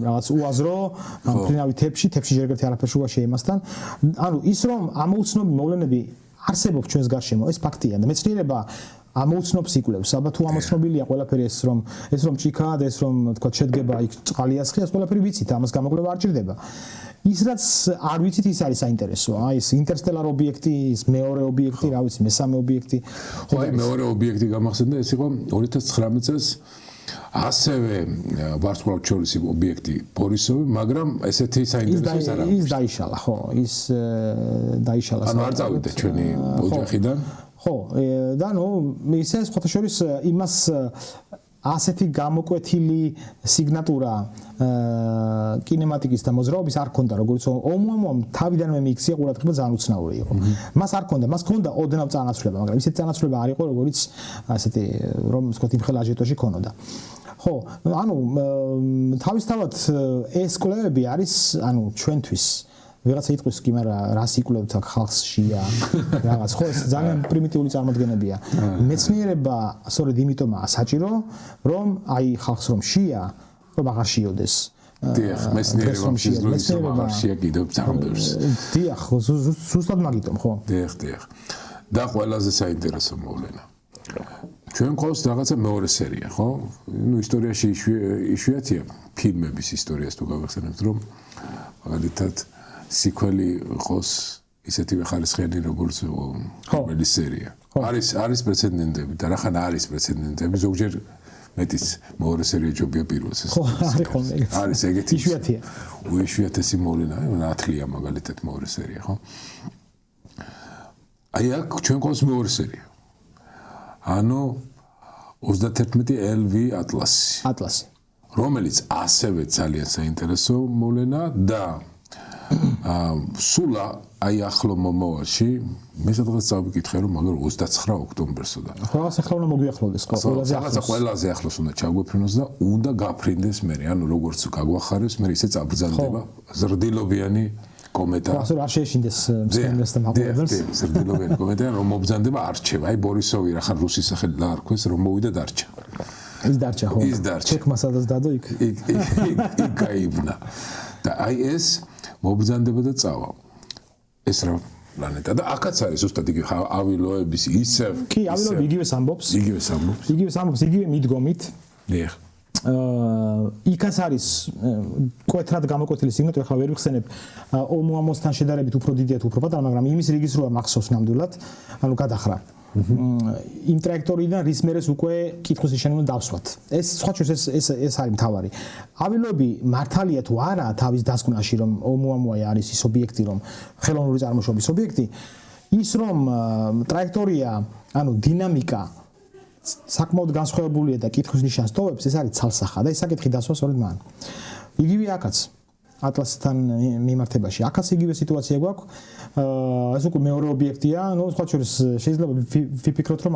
რაღაც უაზრო მფრინავი თებში ჯერგერთი არაფერ შუა შეემასთან. ანუ ის რომ ამოუცნობი მოვლენები არსებობს ჩვენს გარშემო, ეს ფაქტია და მეცნიერება ამოუცნობს იკვლევს, აბა თუ ამოცნობილია ყველაფერი ეს რომ ჭიქაა და ეს რომ თქვა შედგება იქ წყალიასხი, ეს ყველაფერი ვიცით, ამას გამოკვლევა არ ჭირდება. ის რაც არ ვიცით, ის არის საინტერესო. აი ეს ინტერსტელარ ობიექტი, ის მეორე ობიექტი, რა ვიცი, მესამე ობიექტი. ხო, აი მეორე ობიექტი გამახსენდა, ეს იყო 2019 წელს ასევე ვარსკვლავთშორისი ობიექტი ბორისოვი, მაგრამ ესეთი საინტერესო არ არის. ის დაიშალა, ხო, ის დაიშალა. ანუ არ წავიდა ჩვენი ოჯახიდან. ხო, და ისე სხვათა შორის იმას ასეთი გამოკვეთილი სიგნატურა კინემატიკის და მოძრაობის არ ქონდა, როგორც ომუამუამ თავიდანვე მიიქცია ყურადღება ძალიან უცნაური იყო. მას არ ქონდა, მას ქონდა ოდნავ წანაცვლება, მაგრამ ისეთი წანაცვლება არ იყო, როგორც ასეთი რომ ვთქვათ იმხელა აჟიოტაჟი ქონოდა. ხო, თავისთავად ეს კვლევები არის, ჩვენთვის ვიღაცა იტყვის კი, მაგრამ რას იკვლევთ აქ ხალხშია რაღაც, ხო, ეს ძალიან პრიმიტიული წარმოდგენებია. მეცნიერება სწორედ იმიტომაა საჭირო, რომ ხალხს რომ შია, რომ აღარ შიოდეს. დიახ, მეცნიერებამ შეძლოს რომ აღარ შია კიდევ ძალიან ბევრს. დიახ, ზუსტად მაგიტომ, ხო? დიახ. და ყველაზე საინტერესო მოვლენა. ჩვენ ყავს რაღაცა მეორე სერია, ხო? ისტორიაში იშვიათია ფილმების ისტორიას თუ გავახსენებთ, რომ მაგალითად სიკველი ყავს ისეთივე ხარისხიანი როგორც პირველი სერია. არის პრეცედენტები და რახან არის პრეცედენტები, ზოგჯერ მეტის მეორე სერია ჯობია პირველს. ხო, არის ეგეთი იშვიათია. უიშვიათესი მოვლენა, ნათლია მაგალითად მეორე სერია, ხო? აქ ჩვენ ყავს მეორე სერია. 31 LV ატლასი. რომელიც ასევე ძალიან საინტერესო მოვლენა და სულ ახლო მომავალში მე სადღაც წავიკითხე რომ მაგრამ 29 ოქტომბერსოდა. რაღაც ახლა უნდა მოგვიახლოვდეს ყველაზე ახლოს უნდა ჩაგვეფრინოს და უნდა გაფრინდეს მე. როგორც გაგვახარებს მე ისე წაბრძანდება ზრდილობიანი კომეტა. ხო, არ შეეშინდეს მსმენელს და მაყურებელს. ზრდილობიანი კომეტა რომ მობრძანდება არჩევა. ბორისოვი რახან რუსის სახელი დაარქვეს რომ მოვიდა დარჩა. ის დარჩა ხო? ჩეკმა სადაც დადო იქ. იქ გაიბნა. და ეს მობრძანდება და წავა. ეს რა პლანეტა და აქაც არის ზუსტად იგი ავილოების ისევ. კი, ავილოები იგივეს ამბობს, იგივე მიდგომით. დიახ. იქაც არის კვეთრად გამოკვეთილი სიგნატურა, ახლა ვერ ვიხსენებ ომუამოსთან შედარებით უფრო დიდია თუ უფრო პატარა, მაგრამ იმის რიგის როა მახსოვს ნამდვილად, გადახრა. იმ ტრაექტორიდან რის მერეს უკვე კითხვის ნიშანი დავსვათ. ეს სხვა ჩვენს ეს არის მთავარი. ავილოები მართალია თუ არა თავის დასკვნაში რომ ომუამუა არის ის ობიექტი რომ ხელოვნური წარმოშობის ობიექტი, ის რომ ტრაექტორია, დინამიკა საკმაოდ განსხვავებულია და კითხვის ნიშანს ტოვებს, ეს არის ცალსახა და ეს საკითხი დასვა სწორედ მან. იგივე აქაც ატლასთან მიმართებაში. აქაც იგივე სიტუაცია გვაქვს. ეს უკვე მეორე ობიექტია, სხვა შორის შეიძლება ვიფიქროთ რომ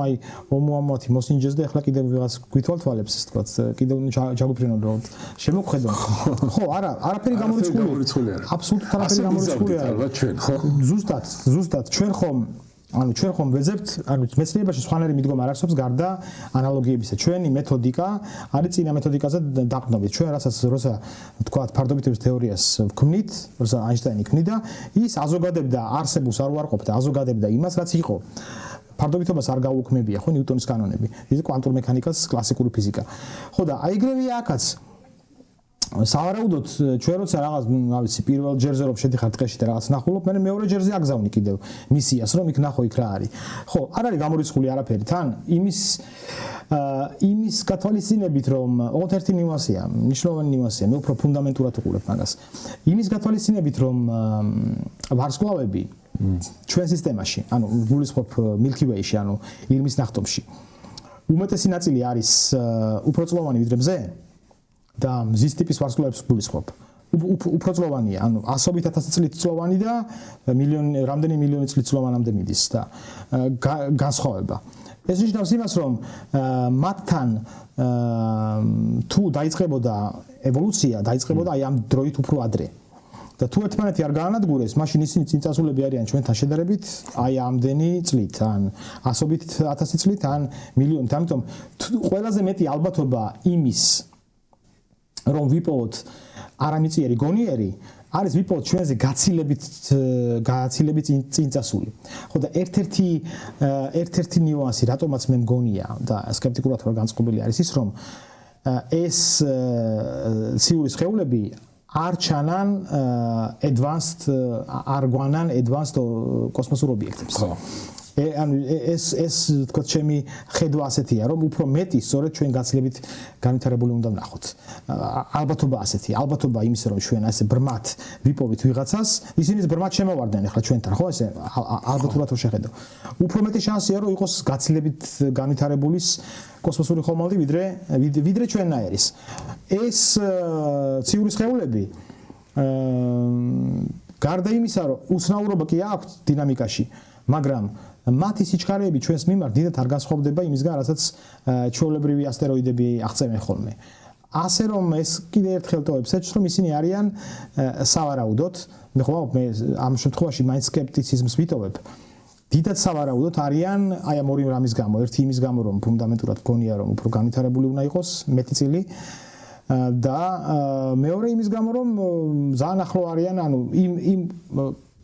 ომუამუათი მოსინჯეს და ახლა კიდევ ვიღაც გვითვალთვალებს, ეს თქვა, კიდევ ჩაგვიფრინონ რომ შემოგხედოთ. ხო, არაფერი გამორიცხული არა. აბსოლუტურად არაფერი გამორიცხული არა. ზუსტად ჩვენ ხომ ვეძებთ, მეცნიერებაში სხვანაირი მიდგომა არ არსებობს გარდა ანალოგიებისა. ჩვენი მეთოდიკა არის წინა მეთოდიკაზე დაყრდნობით. ჩვენ როცა თქვა ფარდობითობის თეორიას ვქმნით, როცა აინშტაინი ქმნიდა, ის აზოგადებდა არსებულს არ უარყოფდა, აზოგადებდა იმას, რაც იყო. ფარდობითობას არ გაუქმებია, ხო, ნიუტონის კანონები. ის კვანტურ მექანიკას, კლასიკური ფიზიკა. ხო და ეგრევე აქაც სავარაუდოდ ჩვენ როცა რაღაც, ვიცი, პირველ ჯერზე რომ შედიხარ ტყეში და რაღაც ნახულობ, მე მეორე ჯერზე აგზავნი კიდევ მისიას, რომ იქ ნახო იქ რა არის. ხო, არ არის გამორიცხული არაფერი, თან იმის გათვალისწინებით, რომ ოღონდ ერთი ნიუანსია, მნიშვნელოვანი ნიუანსია, მე უფრო ფუნდამენტურად უყურებ მაგას. იმის გათვალისწინებით, რომ ვარსკვლავები ჩვენ სისტემაში, გულისხმობ Milky Way-ში, ირმის ნახტომში, უმეტესი ნაწილი არის უფრო წლოვანი ვიდრე მზე. და მზის ტიპის ვარსკვლავებს გულისხმობ. უფრო წლოვანია, ასობით ათასი წლით წლოვანი და რამდენი მილიონი წლით წლოვანამდე მიდის და განსხვავება. ეს ნიშნავს იმას, რომ მათთან თუ დაიწყებოდა ევოლუცია, დაიწყებოდა ამ დროით უფრო ადრე. და თუ ერთმანეთი არ გაანადგურეს, მაშინ ისინი წინწასულები არიან ჩვენთან შედარებით ამდენი წლით, ან ასობით ათასი წლით, ან მილიონით. ამიტომ ყველაზე მეტი ალბათობა იმის რომ ვიპოვოთ არამიწიერი გონიერი არის ვიპოვოთ ჩვენზე გაცილებით წინწასული. ხო და ერთ-ერთი ნიუანსი რატომაც მე მგონია და სკეპტიკურად ვარ განწყობილი არის ის რომ ეს ციური სხეულები არ ჩანან advanced კოსმოსურ ობიექტებს. ხო. ანუ ეს თქვა ჩემი ხედვა ასეთია, რომ უფრო მეტი სწორედ ჩვენ გაცილებით განვითარებული უნდა ვნახოთ. ალბათობა ასეთია, ალბათობა იმის რომ ჩვენ ასე ბრმად ვიპოვით ვიღაცას, ისინიც ბრმად შემოვარდნენ ახლა ჩვენთან, ხო ესე ალბათურად რო შეხედო. უფრო მეტი შანსია რომ იყოს გაცილებით განვითარებულის კოსმოსური ხომალდი ვიდრე ჩვენნაირის. ეს ციური სხეულები გარდა იმისა რომ უცნაურობა კი აქვს დინამიკაში, მაგრამ მათი სიჩქარეები ჩვენს მიმართ დიდად არ განსხვავდება იმისგან, რასაც ჩვეულებრივი ასტეროიდები აღწევენ ხოლმე. ასე რომ ეს კიდე ერთხელ ტოვებს ეჭვს, რომ ისინი არიან სავარაუდოდ, მე ამ შემთხვევაში მაინც სკეპტიციზმს ვიტოვებ. დიდად სავარაუდოდ არიან აი ამ ორი რამის გამო, ერთი იმის გამო, რომ ფუნდამენტურად გონია, რომ უფრო განვითარებული უნდა იყოს მეტი წილი და მეორე იმის გამო, რომ ძალიან ახლო არიან, ანუ იმ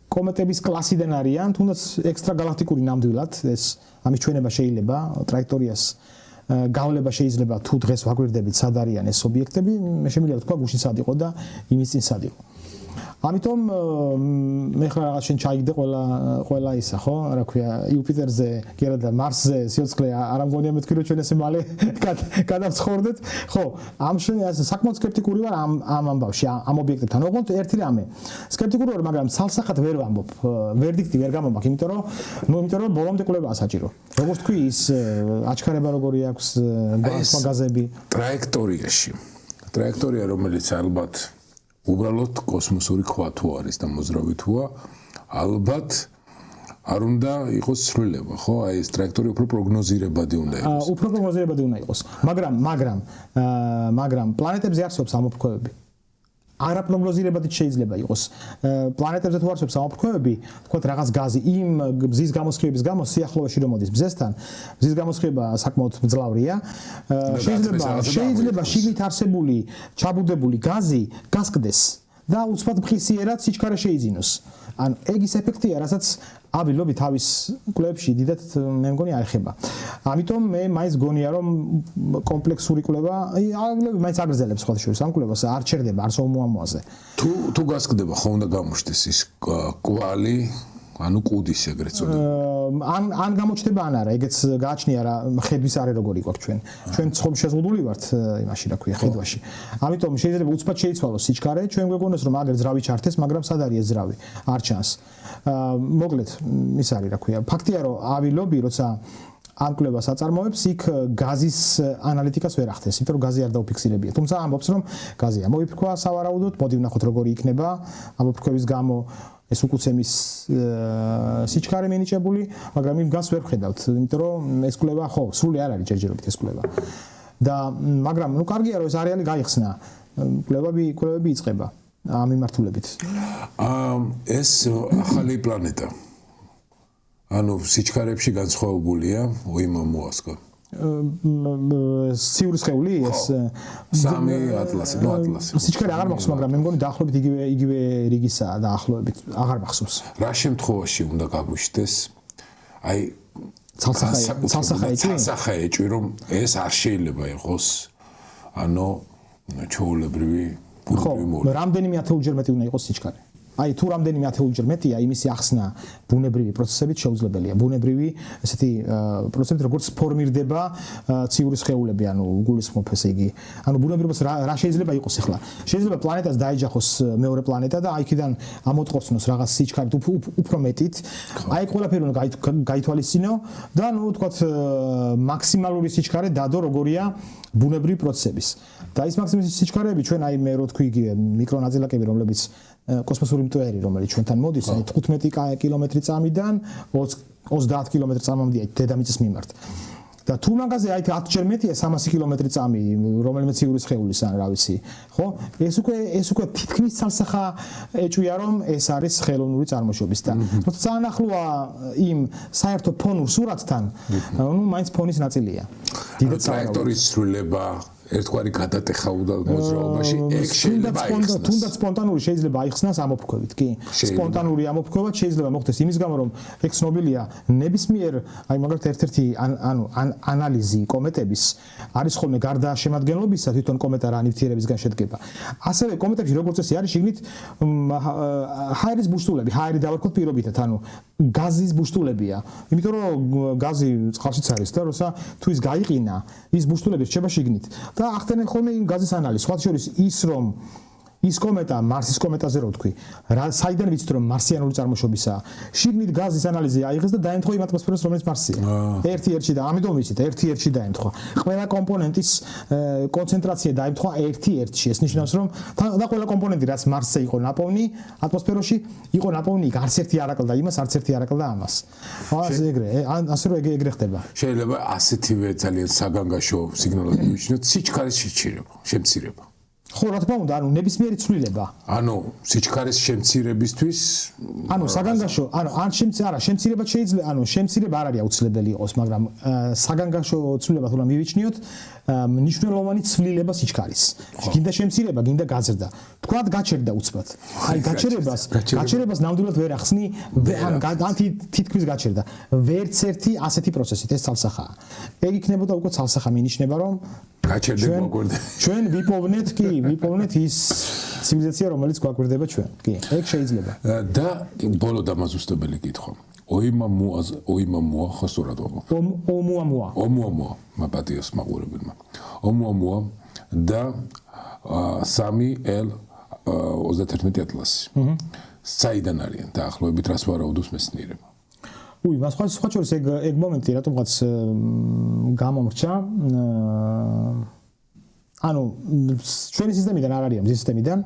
კომეტების კლასიდან არიან, თუნდაც ექსტრაგალაქტიკური ნამდვილად, ეს ამის ჩვენება შეიძლება, ტრაექტორიას გავლება შეიძლება თუ დღეს ვაგვირდებით სად არიან ეს ობიექტები, მე შემიძლია ვთქვა გუშინ სად იყო და იმის წინ სად იყო. ამიტომ მე ხარ რაღაც შენ ჩაიგდე ყველა ისა, ხო? რა ქვია, იუპიტერზე, კი არა და მარსზე სიოცხლე არ ამგონია მეთქი რომ ჩვენ ესე მალე გადავცხოვრდეთ. ხო, ამ შენ ასე საკმაოდ სკეპტიკური ვარ ამ ამბავში, ამ ობიექტებთან. ოღონდ ერთი რამე. სკეპტიკური ვარ, მაგრამ ცალსახად ვერ ვამბობ. ვერდიქტი ვერ გამომაქვს, იმიტომ რომ ბოლომდე კვლევაა საჭირო. როგორც თქვი, ის აჩქარება როგორი აქვს, სხვა გაზები. ტრაექტორია, რომელიც ალბათ უბრალოდ კოსმოსური ქვა თუ არის და მოძრავი თუა, ალბათ არ უნდა იყოს ცვლილება, ხო? აი ეს ტრაექტორია უფრო პროგნოზირებადი უნდა იყოს. უფრო პროგნოზირებადი უნდა იყოს. მაგრამ პლანეტებზე არსებობს ამოფრქვევები. არაპროგნოზირებადი შეიძლება იყოს. პლანეტებზე თუ არსებობს ამოფრქვევები, თქვათ რაღაც გაზი იმ მზის გამოსხივების გამო სიახლოვეში რომ მოდის მზესთან, მზის გამოსხივება საკმაოდ მძლავრია. შეიძლება შიგნით არსებული ჩაბუდებული გაზი გასკდეს და უცბად მხისიერად სიჩქარე შეიძინოს. ან ეგ ის ეფექტია, რასაც აბილობი თავის კვლევებში დიდად მე მგონი არ ეხება. ამიტომ მე მაინც გონია რომ კომპლექსური კვლევა, აბილობი მაინც აგრძელებს სხვა შორის ამ კვლევას, არ ჩერდება არც ომუამოაზე. თუ გასკდება, ხო უნდა გამოჩნდეს ის კვალი, ანუ კუდის ეგრეთ წოდებული. ან გამოჩნდება ან არა, ეგეც გააჩნია რა ხედვის არე როგორი გვაქვს ჩვენ. ჩვენ ცხობ შეზღუდული ვართ იმაში, რა ქვია, ხედვაში. ამიტომ შეიძლება უცბად შეიცვალოს სიჩქარე, ჩვენ გვეგონოს რომ აგერ ძრავი ჩართეს, მაგრამ სად არის ეს ძრავი? არ ჩანს. მოკლედ, ის არის, რა ქვია, ფაქტია რომ ავილობი, როცა ამ კვლევას აწარმოებს, იქ გაზის ანალიტიკას ვერ ახდენს, იმიტომ რომ გაზი არ დაუფიქსირებია. თუმცა ამბობს რომ გაზი ამოიფრქვა სავარაუდოდ, მოდი ვნახოთ როგორი იქნება ამოფრქვევის გამო ეს უკუცემის სიჩქარე მინიჭებული, მაგრამ იმ გას ვერ ხედავთ, იმიტომ რომ ეს კვლევა ხო, სრული არ არის ჯერჯერობით ეს კვლევა. და მაგრამ ნუ კარგია რომ ეს არეალი გაიხსნა. კვლევები იწყება ამ მიმართულებით. ეს ახალი პლანეტა. ანუ სიჩქარეებში განსხვავებულია უიმამოასკო. ციური სხეული ეს სამი ატლასი, სიჩქარე აღარ მახსოვს, მაგრამ მე მგონი დაახლოებით იგივე რიგისაა დაახლოებით, აღარ მახსოვს. რა შემთხვევაში უნდა გაგვიშდეს? აი ცალსახა ეჭვი, რომ ეს არ შეიძლება იყოს, ანუ ჩვეულებრივი ბუნებრივი მოვლენა. რამდენიმე ათეულჯერ მეტი უნდა იყოს სიჩქარე. აი თუ რამდენიმე ათეულჯერ მეტია, იმისი ახსნა ბუნებრივი პროცესებით შეუძლებელია. ბუნებრივი ესეთი პროცესებით, როგორც ფორმირდება ციური სხეულები, ანუ გულისხმობ ესე იგი. ანუ ბუნებრივს რა შეიძლება იყოს ახლა? შეიძლება პლანეტას დაეჯახოს მეორე პლანეტა და აიქიდან ამოტყოსნოს რაღაც სიჩქარით უფრო მეტით. აი ყველაფერი უნდა გაითვალისწინო და ნუ თქვათ მაქსიმალური სიჩქარე დადო როგორია ბუნებრივი პროცესების. და ის მაქსიმალური სიჩქარეები ჩვენ აი მე რო თქვი იგივე მიკრონაწილაკები, რომლებიც კოსმოსური მტვერი, რომელიც ჩვენთან მოდის, აი 15 კილომეტრი წამიდან 30 კილომეტრი წამამდე დედამიწის მიმართ. და თუ მაგაზე აი 10-ჯერ მეტია 300 კილომეტრი წამი, რომელიმე ციური სხეულის ან რა ვიცი, ხო? ეს უკვე თითქმის ცალსახა ეჭვია, რომ ეს არის ხელოვნური წარმოშობის და როცა ძალიან ახლოა იმ საერთო ფონურ სურათთან, ნუ მაინც ფონის ნაწილია. ტრაექტორის ცვლილება ერთგვარი გადატეხა უნდა მოძრაობაში, ეგ შეიძლება აიხსნას. თუნდაც სპონტანური შეიძლება აიხსნას ამოფრქვევით, კი. სპონტანური ამოფრქვევა შეიძლება მოხდეს იმის გამო, რომ ეგ ცნობილია ნებისმიერ, აი მაგალითად ერთ-ერთი ანალიზი კომეტების არის ხოლმე გარდა შემადგენლობისა თვითონ კომეტა რა ნივთიერებისგან შედგება. ასევე კომეტებში როგორც წესი არის შიგნით ჰაერის ბუშტულები, ჰაერი დავარქვათ პირობითად, ანუ გაზის ბუშტულებია. იმიტომ რომ გაზი წყალშიც არის და როცა თუ ის გაიყინა, ის ბუშტულები რჩება შიგნით. და ახდენენ ხოლმე იმ გაზის ანალიზს. სხვა შორის ის რომ ის კომეტა მარსის კომეტაზე რო ვთქვი, საიდან ვიცით რომ მარსიანული წარმოშობისაა. შიგნით გაზის ანალიზი აიღეს და დაემთხვა იმ ატმოსფეროს, რომელიც მარსია. ერთი-ერთში და ამიტომ ვიცით, ერთი-ერთში დაემთხვა. ყველა კომპონენტის კონცენტრაცია დაემთხვა ერთი-ერთში. ეს ნიშნავს რომ და ყველა კომპონენტი რაც მარსზე იყო ნაპოვნი ატმოსფეროში, იყო ნაპოვნი არც ერთი არ აკლდა იმას, არც ერთი არ აკლდა ამას. ასე რომ ეგრე ხდება. შეიძლება ასეთივე ძალიან საგანგაშო სიგნალები მივიჩნიოთ სიჩქარის შემცირება. ხო, რა თქმა უნდა, ანუ ნებისმიერი ცვლილება. ანუ სიჩქარის შემცირებისთვის, ანუ საგანგაშო, ან შემცირება შეიძლება, ანუ შემცირება არ არის აუცილებელი იყოს, მაგრამ საგანგაშო ცვლილება თუ მივიჩნიოთ, მნიშვნელოვანი ცვლილება სიჩქარის. გინდა შემცირება, გინდა გაზრდა. თქვათ გაჩერდა უცბად. აი გაჩერებას ნამდვილად ვერ ახსნი, ან თითქმის გაჩერდა. ვერც ერთი ასეთი პროცესით ეს ცალსახაა. ეგ იქნებოდა უკვე ცალსახა მინიშნება, რომ გაჩერდება გვერდე. ჩვენ ვიპოვნეთ ის ცივილიზაცია, რომელიც გვაგვირდება ჩვენ. კი, ეგ შეიძლება. და ბოლო დამაზუსტებელი კითხვა. ოიმამუა ხო სწორად ომუამუა. მაპატიოს მაყურებელმა. ომუამუა და 3L 31 ატლასი. საიდან არიან დაახლოებით რას ვარაუდობს მეცნიერება? მას სხვა შორის ეგ მომენტი რატომღაც გამომრჩა. ანუ ჩვენი სისტემიდან არ არის მზის სისტემიდან.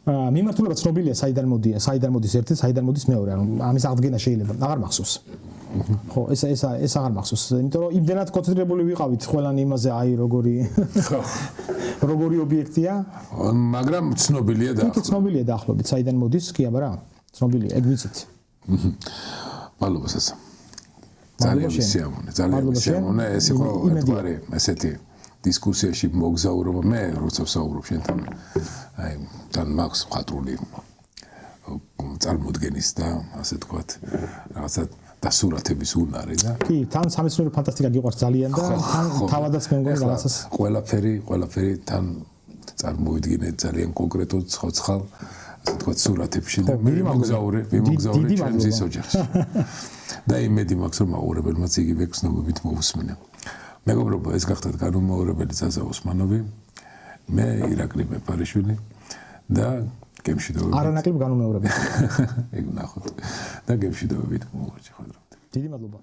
მიმართულება ცნობილია საიდან მოდის ერთი, საიდან მოდის მეორე. ანუ ამის აღდგენა შეიძლება აღარ მახსოვს. ხო, ეს აღარ მახსოვს. იმიტომ რომ იმდენად კონცენტრირებული ვიყავით ყველანი იმაზე, აი როგორი ობიექტია. მაგრამ ცნობილია დაახლოებით საიდან მოდის, კი აბა რა. ცნობილია, ეგ ვიცით. მადლობა სასა. ძალიან სიამოვნე. ეს იყო ერთგვარი ესეთი დისკუსიაში მოგზაურობა. მე როცა ვსაუბრობ შენთან, აი თან მაქვს ხატრული წარმოდგენის და ასე თქვათ, რაღაცა დასურათების უნარი და კი, თან სამეცნიერო ფანტასტიკა გიყვარს ძალიან და თან თავადაც მე მგონი რაღაცას ყველაფერი თან წარმოვიდგინეთ ძალიან კონკრეტულ ცხოცხალ ასე თქვათ სურათებში და მე მოგზაურე ჩემს ის ოჯახში. და იმედი მაქვს რომ მაყურებელმაც იგივე გრძნობებით მოусმინა. მეგობრებო, ეს გახდათ განუმეორებელი ზაზა ოსმანოვი, მე ირაკლი მეფარიშვილი და გემშვიდობებით. არანაკლებ განუმეორებელი. ეგ ნახოთ. და გემშვიდობებით მოვარჩი ხოდრობთ. დიდი მადლობა.